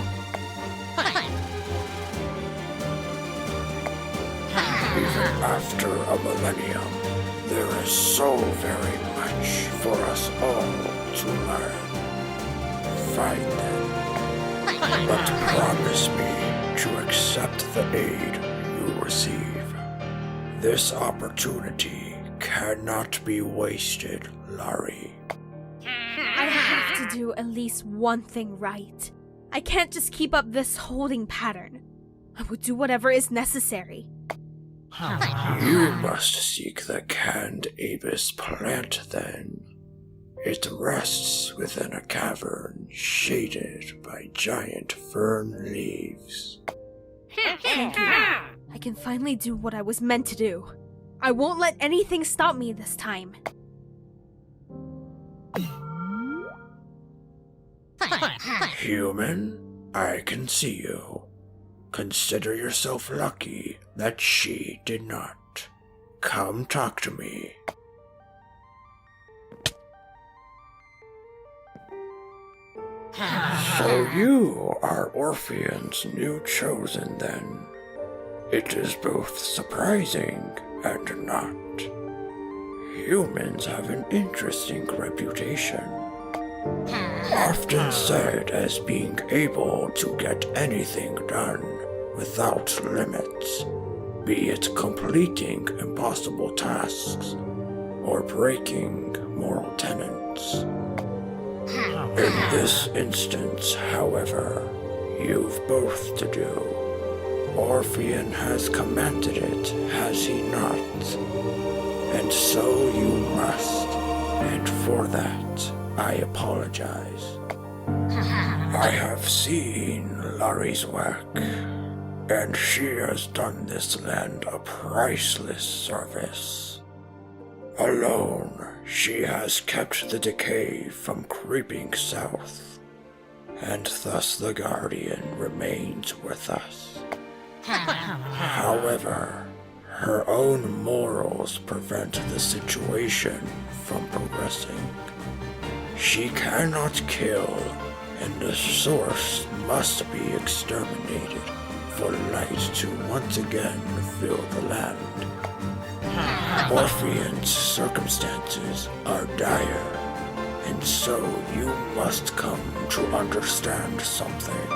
If even after a millennium, there is so very much for us all to learn. Fine then, but promise me to accept the aid you receive. This opportunity cannot be wasted, Larry. I have to do at least one thing right. I can't just keep up this holding pattern. I will do whatever is necessary. You must seek the canned Abus plant then. It rests within a cavern shaded by giant fern leaves. Thank you. I can finally do what I was meant to do. I won't let anything stop me this time. Human, I can see you. Consider yourself lucky that she did not. Come talk to me. So you are Orpheon's new chosen then. It is both surprising and not. Humans have an interesting reputation. Often said as being able to get anything done without limits, be it completing impossible tasks or breaking moral tenets. In this instance, however, you've both to do. Orpheon has commanded it, has he not? And so you must, and for that, I apologize. I have seen Larry's work, and she has done this land a priceless service. Alone, she has kept the decay from creeping south, and thus the Guardian remains with us. However, her own morals prevent the situation from progressing. She cannot kill, and the source must be exterminated for light to once again fill the land. Orpheon's circumstances are dire, and so you must come to understand something.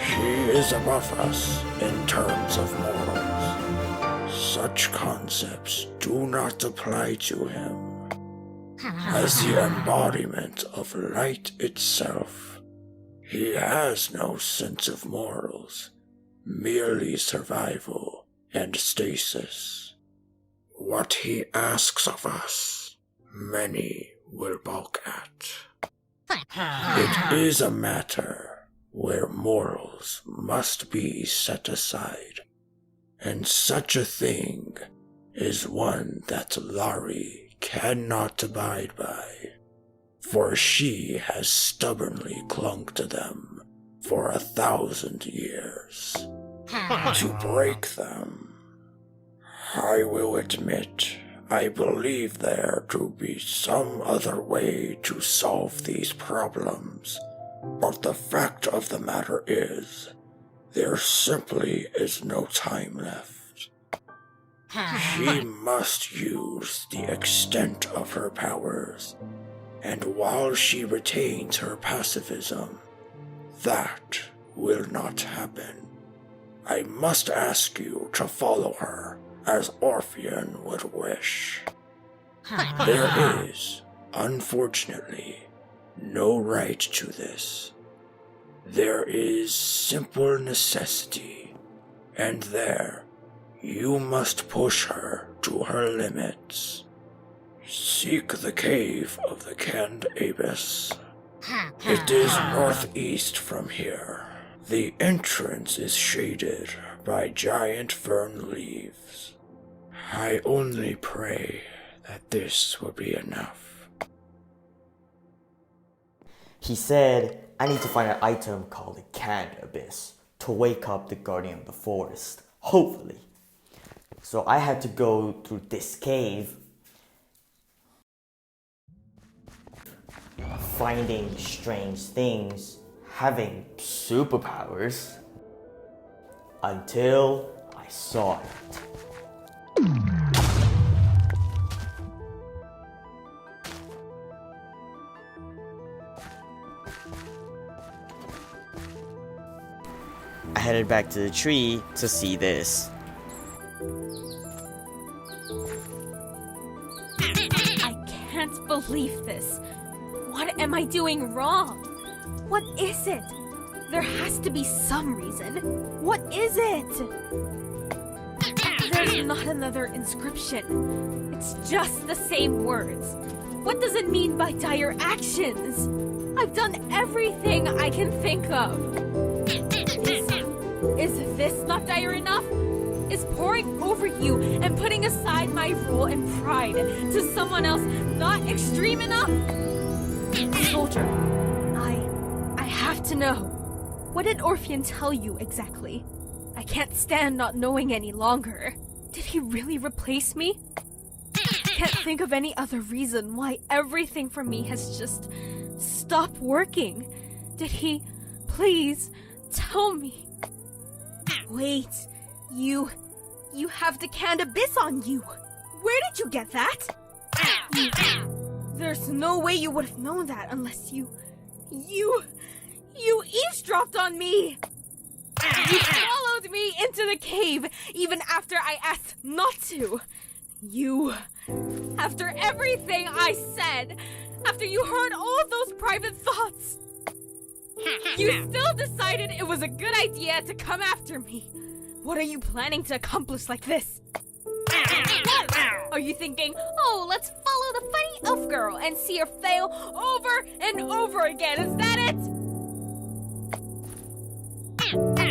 He is above us in terms of morals. Such concepts do not apply to him. As the embodiment of light itself, he has no sense of morals, merely survival and stasis. What he asks of us, many will balk at. It is a matter where morals must be set aside, and such a thing is one that Larry cannot abide by, for she has stubbornly clung to them for 1,000 years. To break them, I will admit, I believe there to be some other way to solve these problems, but the fact of the matter is, there simply is no time left. She must use the extent of her powers, and while she retains her pacifism, that will not happen. I must ask you to follow her as Orpheon would wish. There is, unfortunately, no right to this. There is simple necessity, and there you must push her to her limits. Seek the cave of the canned Abus. It is northeast from here. The entrance is shaded by giant fern leaves. I only pray that this will be enough. He said, I need to find an item called the Canned Abyss to wake up the Guardian of the Forest, hopefully. So I had to go through this cave, finding strange things, having superpowers, until I saw it. headed back to the tree to see this. I can't believe this. What am I doing wrong? What is it? There has to be some reason. What is it? There's not another inscription. It's just the same words. What does it mean by dire actions? I've done everything I can think of. Is this not dire enough? Is pouring over you and putting aside my rule and pride to someone else not extreme enough? Soldier, I have to know. What did Orpheon tell you exactly? I can't stand not knowing any longer. Did he really replace me? Can't think of any other reason why everything for me has just stopped working. Did he please tell me? Wait, you have the canned abyss on you. Where did you get that? There's no way you would have known that unless you eavesdropped on me. You followed me into the cave even after I asked not to. After everything I said, after you heard all of those private thoughts, you still decided it was a good idea to come after me. What are you planning to accomplish like this? Are you thinking, oh, let's follow the funny elf girl and see her fail over and over again? Is that it?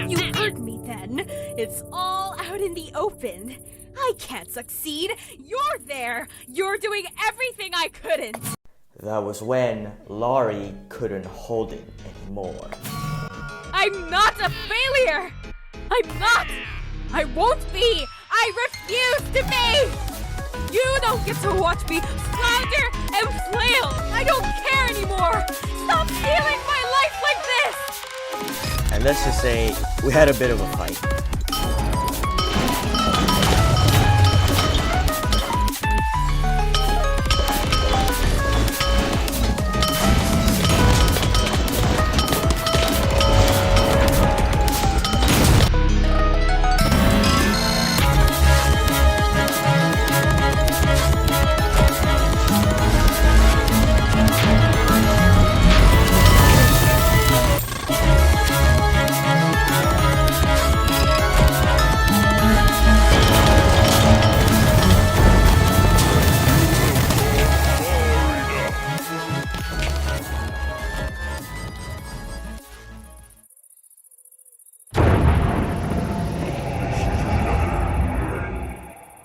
You heard me then. It's all out in the open. I can't succeed. You're there. You're doing everything I couldn't. That was when Laurie couldn't hold it anymore. I'm not a failure. I'm not. I won't be. I refuse to be. You don't get to watch me flounder and flail. I don't care anymore. Stop stealing my life like this. And let's just say we had a bit of a fight.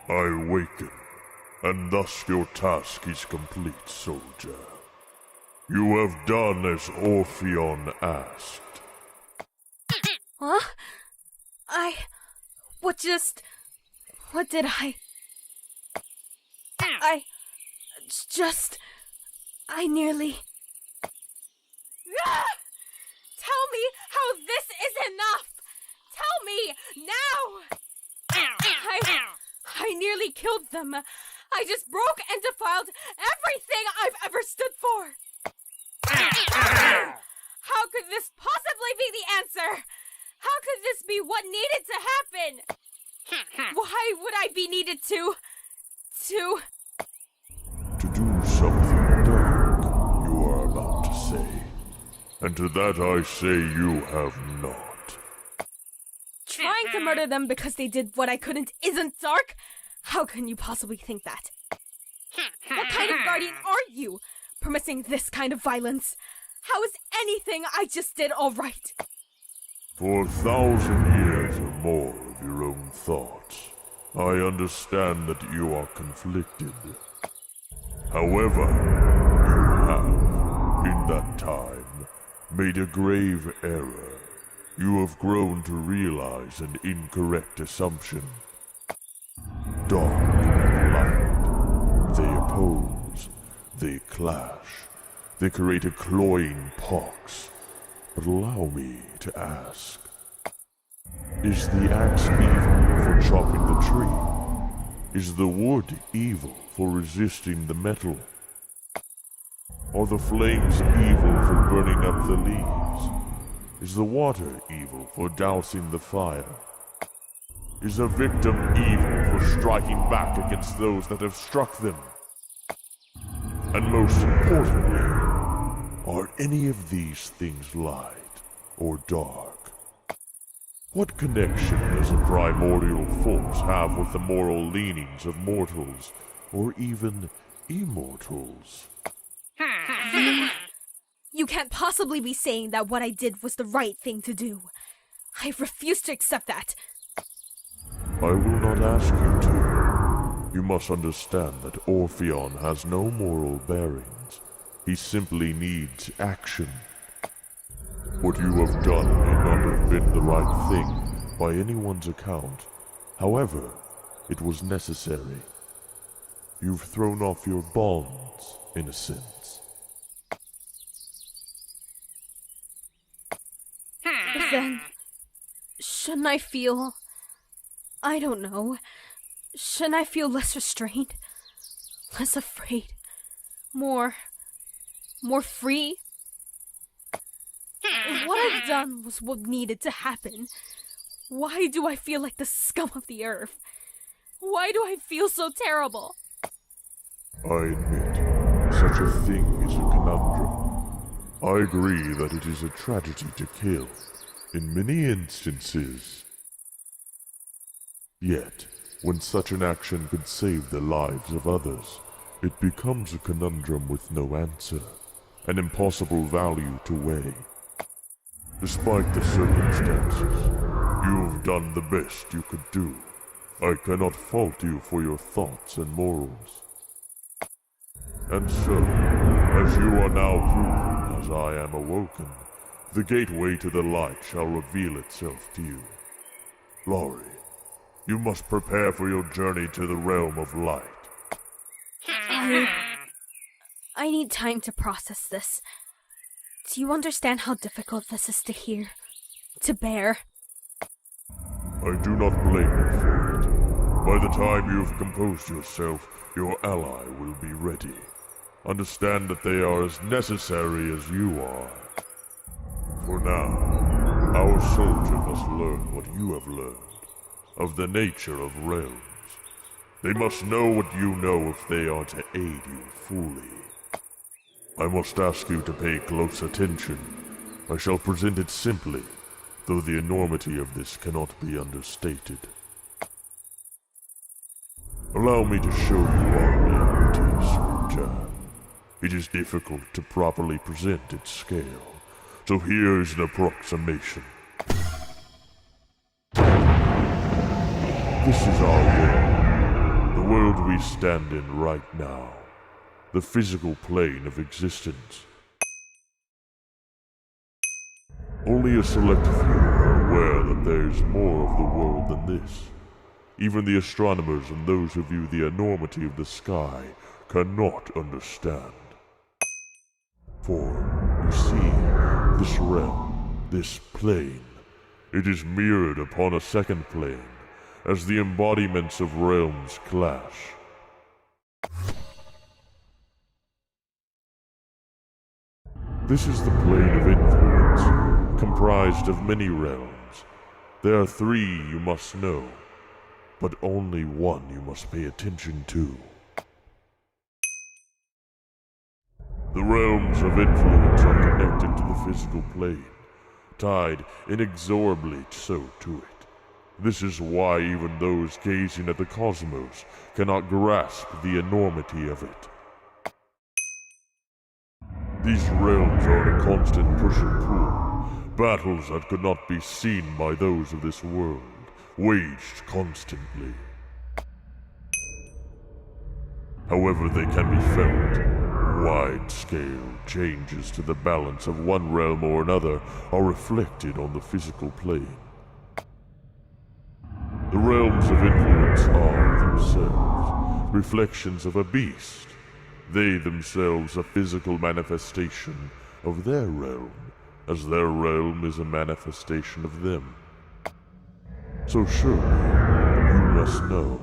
I waken, and thus your task is complete, soldier. You have done as Orpheon asked. Huh? What did I nearly... Ah! Tell me how this is enough! Tell me, now! I nearly killed them. I just broke and defiled everything I've ever stood for. How could this possibly be the answer? How could this be what needed to happen? Why would I be needed to do something dark, you are about to say. And to that I say you have not. Trying to murder them because they did what I couldn't isn't dark? How can you possibly think that? What kind of guardian are you, permitting this kind of violence? How is anything I just did all right? For 1,000 years or more of your own thoughts, I understand that you are conflicted. However, you have, in that time, made a grave error. You have grown to realize an incorrect assumption. Dark and light, they oppose, they clash, they create a cloying pox. But allow me to ask, is the axe evil for chopping the tree? Is the wood evil for resisting the metal? Are the flames evil for burning up the leaves? Is the water evil for dousing the fire? Is a victim evil for striking back against those that have struck them? And most importantly, are any of these things light or dark? What connection does a primordial force have with the moral leanings of mortals, or even immortals? You can't possibly be saying that what I did was the right thing to do. I refuse to accept that. I will not ask you to. You must understand that Orpheon has no moral bearings. He simply needs action. What you have done may not have been the right thing by anyone's account. However, it was necessary. You've thrown off your bonds, in a sense. But then, shouldn't I feel... I don't know. Shouldn't I feel less restrained? Less afraid? More free? What I've done was what needed to happen. Why do I feel like the scum of the earth? Why do I feel so terrible? I admit, such a thing is a conundrum. I agree that it is a tragedy to kill, in many instances. Yet, when such an action could save the lives of others, it becomes a conundrum with no answer, an impossible value to weigh. Despite the circumstances, you have done the best you could do. I cannot fault you for your thoughts and morals. And so, as you are now proven, as I am awoken, the gateway to the light shall reveal itself to you. Laurie, you must prepare for your journey to the realm of light. I need time to process this. Do you understand how difficult this is to hear? To bear? I do not blame you for it. By the time you have composed yourself, your ally will be ready. Understand that they are as necessary as you are. For now, our soldier must learn what you have learned, of the nature of realms. They must know what you know if they are to aid you fully. I must ask you to pay close attention. I shall present it simply, though the enormity of this cannot be understated. Allow me to show you our reality, soldier. It is difficult to properly present its scale, so here is an approximation. This is our world, the world we stand in right now, the physical plane of existence. Only a select few are aware that there is more of the world than this. Even the astronomers and those who view the enormity of the sky cannot understand. For, you see, this realm, this plane, it is mirrored upon a second plane, as the embodiments of realms clash. This is the plane of influence, comprised of many realms. There are 3 you must know, but only one you must pay attention to. The realms of influence are connected to the physical plane, tied inexorably so to it. This is why even those gazing at the cosmos cannot grasp the enormity of it. These realms are in a constant push and pull, battles that could not be seen by those of this world, waged constantly. However, they can be felt. Wide-scale changes to the balance of one realm or another are reflected on the physical plane. The realms of influence are, themselves, reflections of a beast. They themselves a physical manifestation of their realm, as their realm is a manifestation of them. So surely, you must know,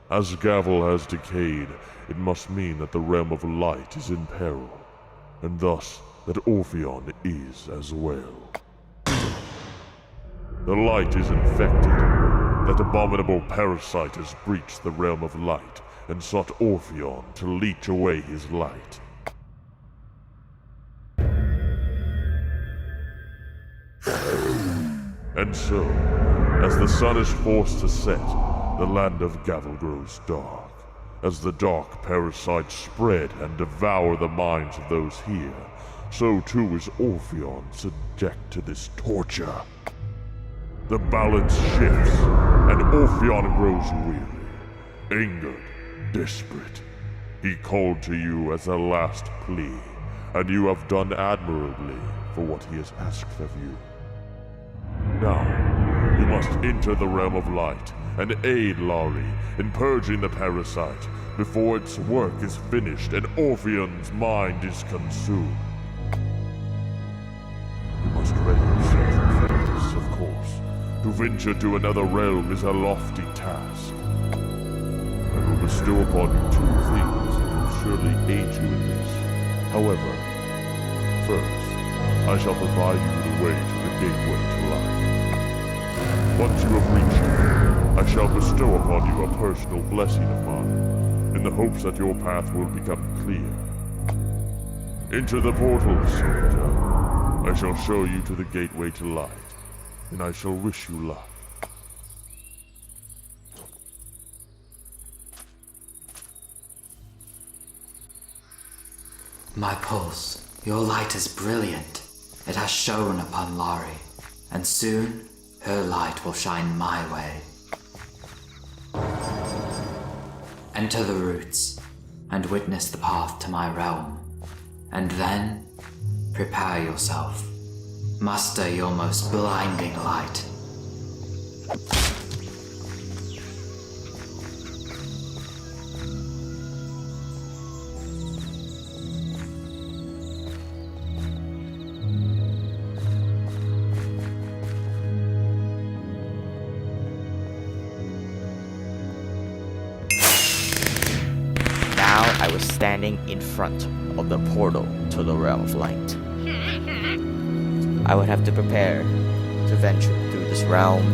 as Gavel has decayed, it must mean that the realm of light is in peril, and thus that Orpheon is as well. The light is infected. That abominable parasite has breached the realm of light and sought Orpheon to leech away his light. And so, as the sun is forced to set, the land of Gavel grows dark. As the dark parasites spread and devour the minds of those here, so too is Orpheon subject to this torture. The balance shifts, and Orpheon grows weary, angered, desperate. He called to you as a last plea, and you have done admirably for what he has asked of you. Now, you must enter the realm of light and aid Lari in purging the parasite before its work is finished and Orpheon's mind is consumed. You must ready yourself for this, of course. To venture to another realm is a lofty task. I will bestow upon you 2 things that will surely aid you in this. However, first, I shall provide you the way to the gateway to life. Once you have reached it, I shall bestow upon you a personal blessing of mine, in the hopes that your path will become clear. Enter the portal, soldier. I shall show you to the gateway to light, and I shall wish you luck. My pulse, your light is brilliant. It has shone upon Lari, and soon her light will shine my way. Enter the roots, and witness the path to my realm. And then, prepare yourself. Muster your most blinding light. I was standing in front of the portal to the realm of light. I would have to prepare to venture through this realm,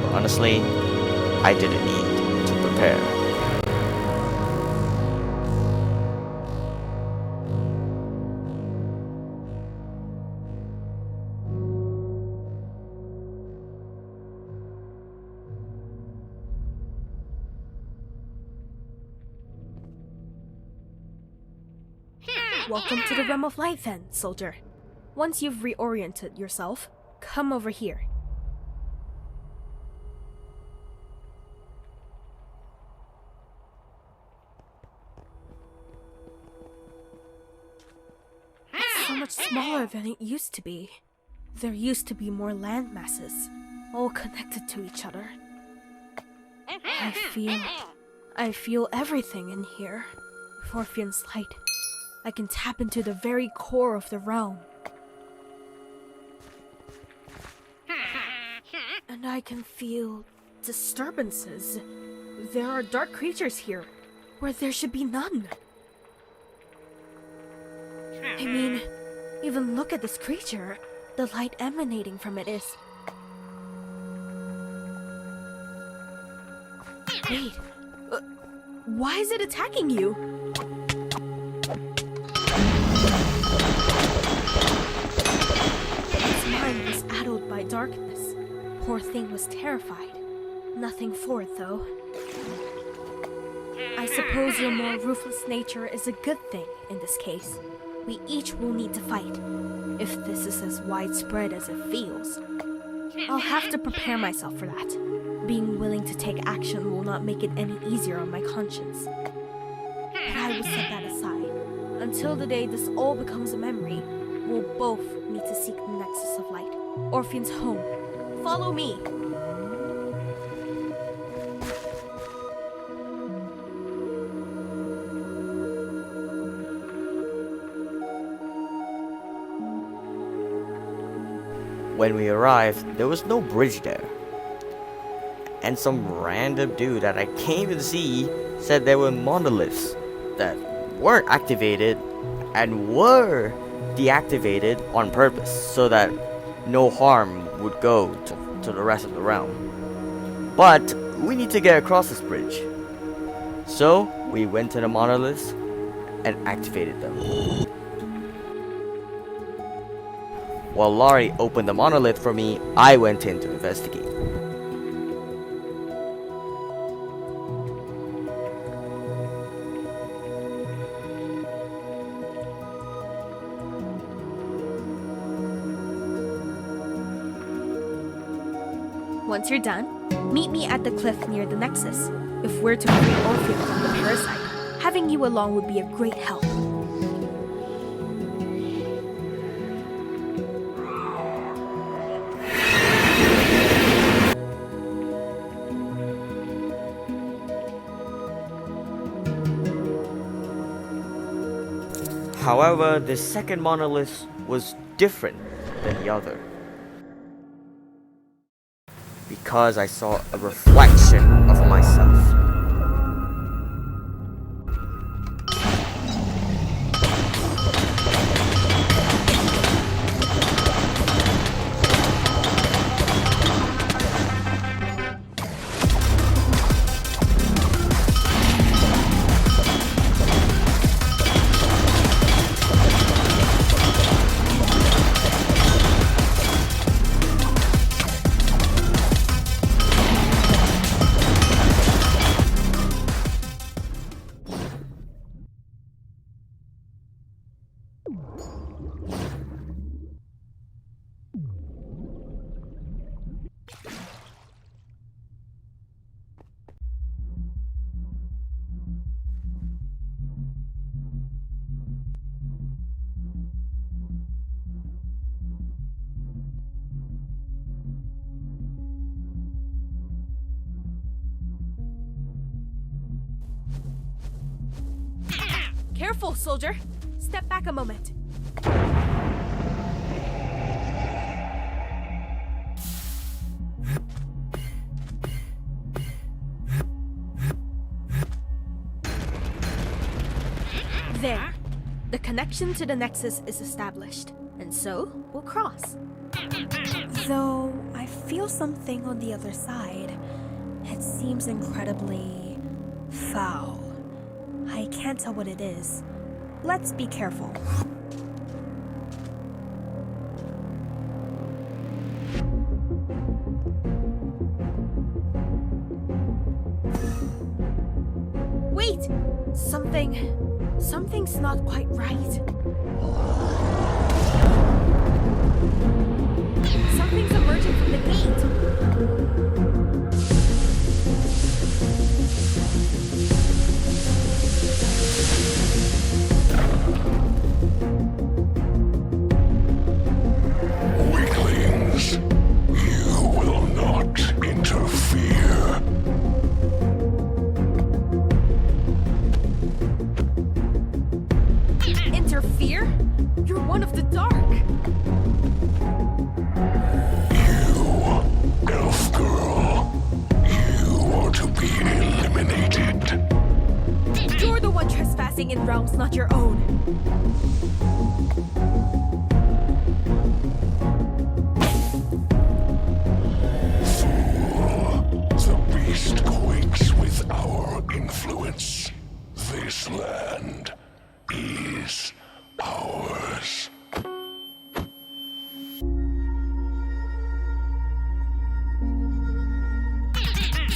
but honestly, I didn't need to prepare. Welcome to the realm of light then, soldier. Once you've reoriented yourself, come over here. It's so much smaller than it used to be. There used to be more land masses, all connected to each other. I feel everything in here. With Orpheon's light, I can tap into the very core of the realm. And I can feel disturbances. There are dark creatures here, where there should be none. I mean, even look at this creature. The light emanating from it is... Wait, why is it attacking you? Its mind was addled by darkness. Poor thing was terrified. Nothing for it, though. I suppose your more ruthless nature is a good thing in this case. We each will need to fight, if this is as widespread as it feels. I'll have to prepare myself for that. Being willing to take action will not make it any easier on my conscience. But I will set that aside. Until the day this all becomes a memory, we'll both need to seek the nexus of light. Orpheon's home. Follow me! When we arrived, there was no bridge there. And some random dude that I came to see said there were monoliths that weren't activated and were deactivated on purpose so that no harm would go to the rest of the realm. But we need to get across this bridge. So we went to the monoliths and activated them. While Laurie opened the monolith for me, I went in to investigate. Once you're done, meet me at the cliff near the Nexus. If we're to free Orpheum from the parasite, having you along would be a great help. However, the second monolith was different than the other, because I saw a reflection of myself. Careful, soldier! Step back a moment. There. The connection to the Nexus is established, and so we'll cross. Though I feel something on the other side. It seems incredibly foul. I can't tell what it is. Let's be careful. Wait! Something's not quite right. Something's emerging from the gate. Weaklings, you will not interfere. Interfere? You're one of the dark. You, elf girl, you are to be eliminated. You're the one trespassing in realms not your own. The beast quakes with our influence. This land is ours.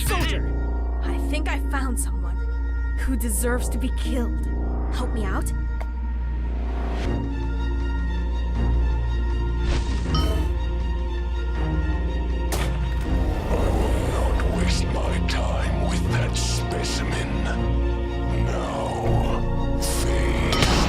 Soldier, I think I found someone who deserves to be killed. Help me out? I will not waste my time with that specimen. Now, face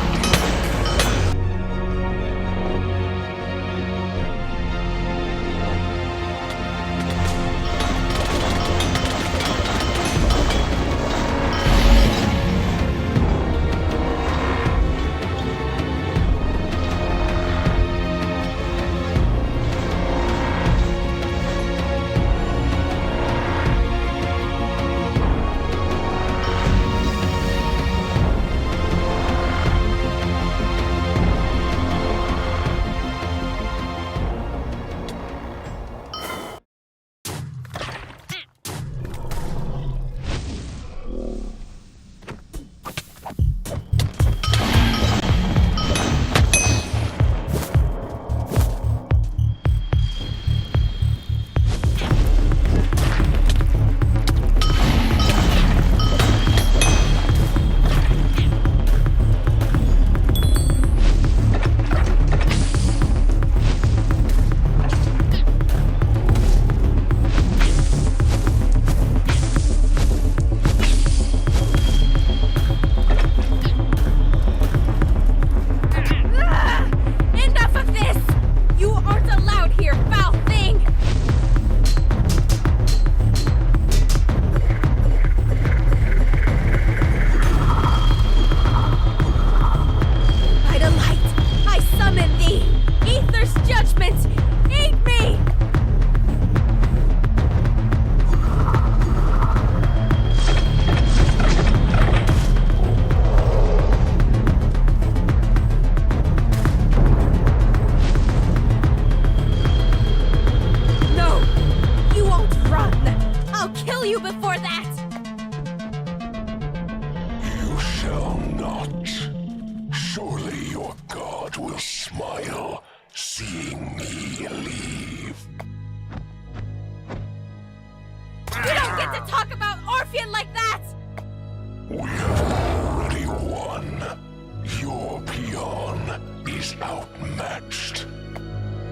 is outmatched.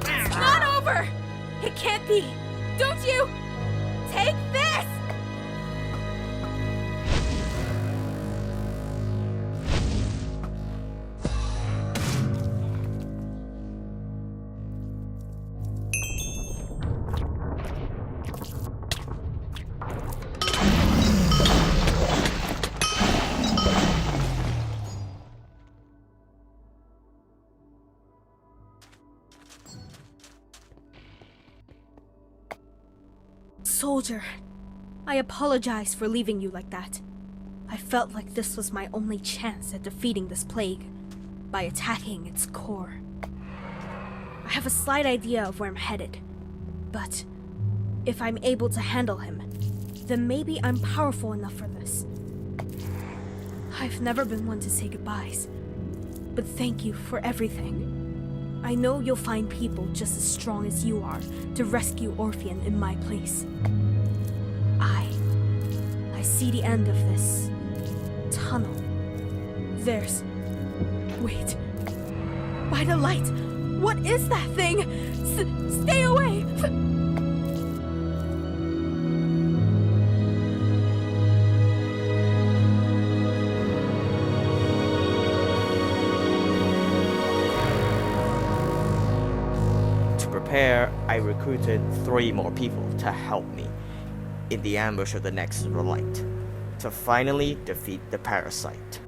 It's not over! It can't be! Don't you? Take this! Soldier, I apologize for leaving you like that. I felt like this was my only chance at defeating this plague, by attacking its core. I have a slight idea of where I'm headed, but if I'm able to handle him, then maybe I'm powerful enough for this. I've never been one to say goodbyes, but thank you for everything. I know you'll find people just as strong as you are to rescue Orpheon in my place. I see the end of this tunnel. Wait. By the light! What is that thing? Stay away! To prepare, I recruited 3 more people to help me in the ambush of the Nexus of the Light, to finally defeat the parasite.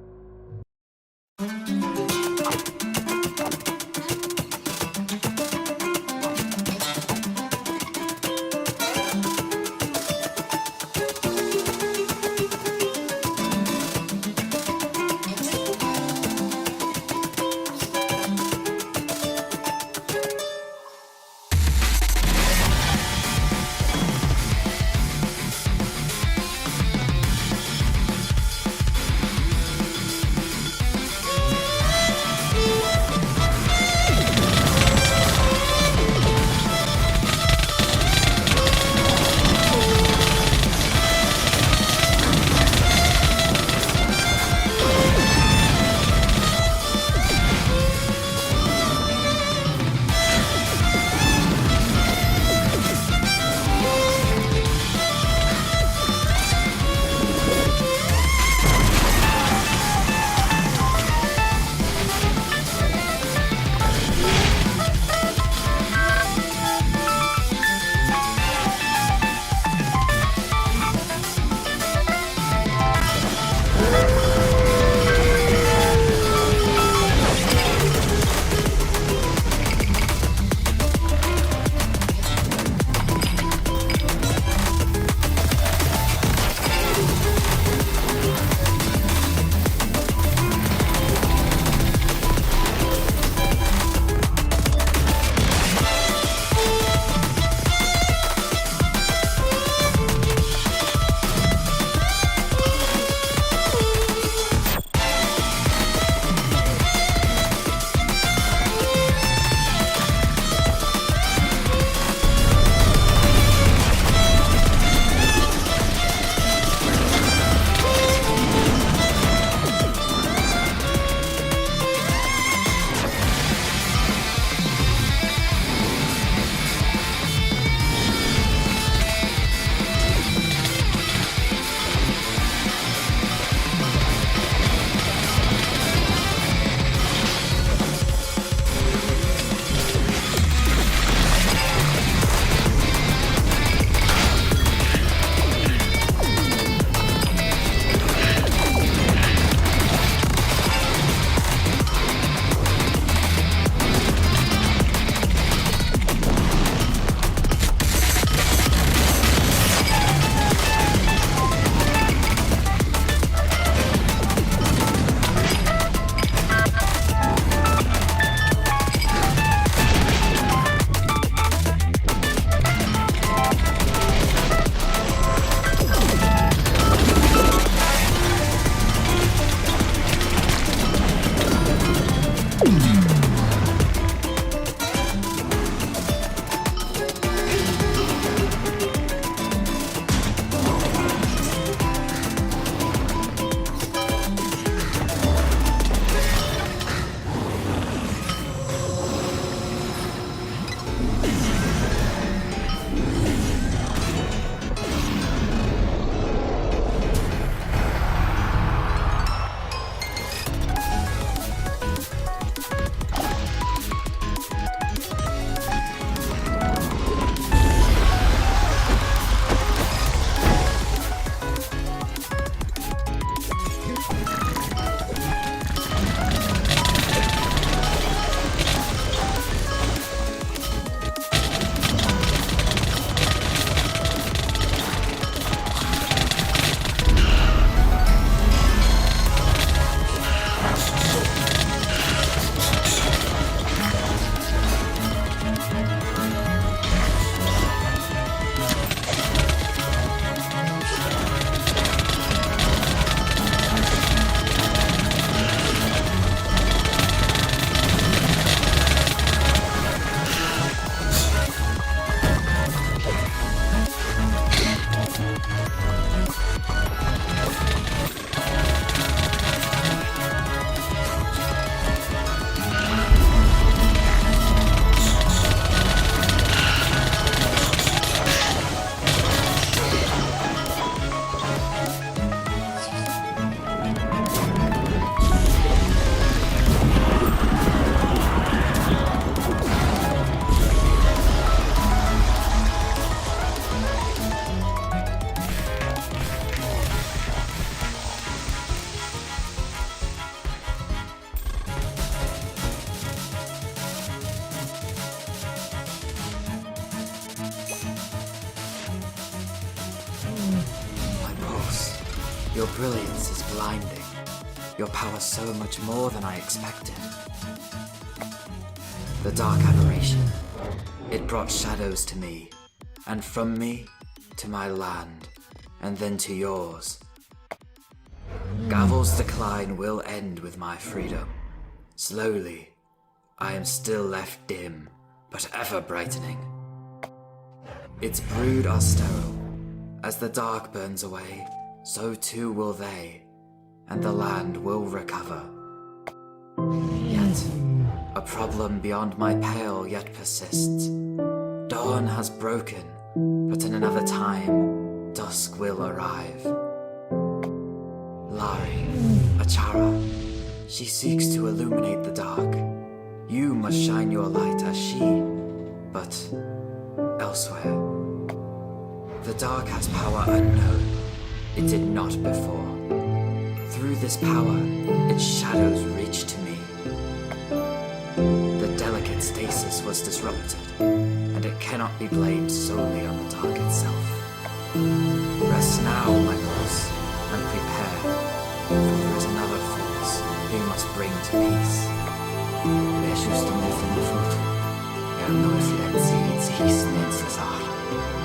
Your brilliance is blinding. Your power so much more than I expected. The dark aberration. It brought shadows to me, and from me to my land, and then to yours. Gavel's decline will end with my freedom. Slowly, I am still left dim, but ever brightening. Its brood are sterile. As the dark burns away, so too will they, and the land will recover. Yet, a problem beyond my pale yet persists. Dawn has broken, but in another time, dusk will arrive. Lari, Achara, she seeks to illuminate the dark. You must shine your light as she, but elsewhere. The dark has power unknown. It did not before. Through this power, its shadows reach to me. The delicate stasis was disrupted, and it cannot be blamed solely on the dark itself. Rest now, my boss, and prepare, for there is another force you must bring to peace. Det är just om det finner fot. Jag når fler än sitt hissneds, Lazar.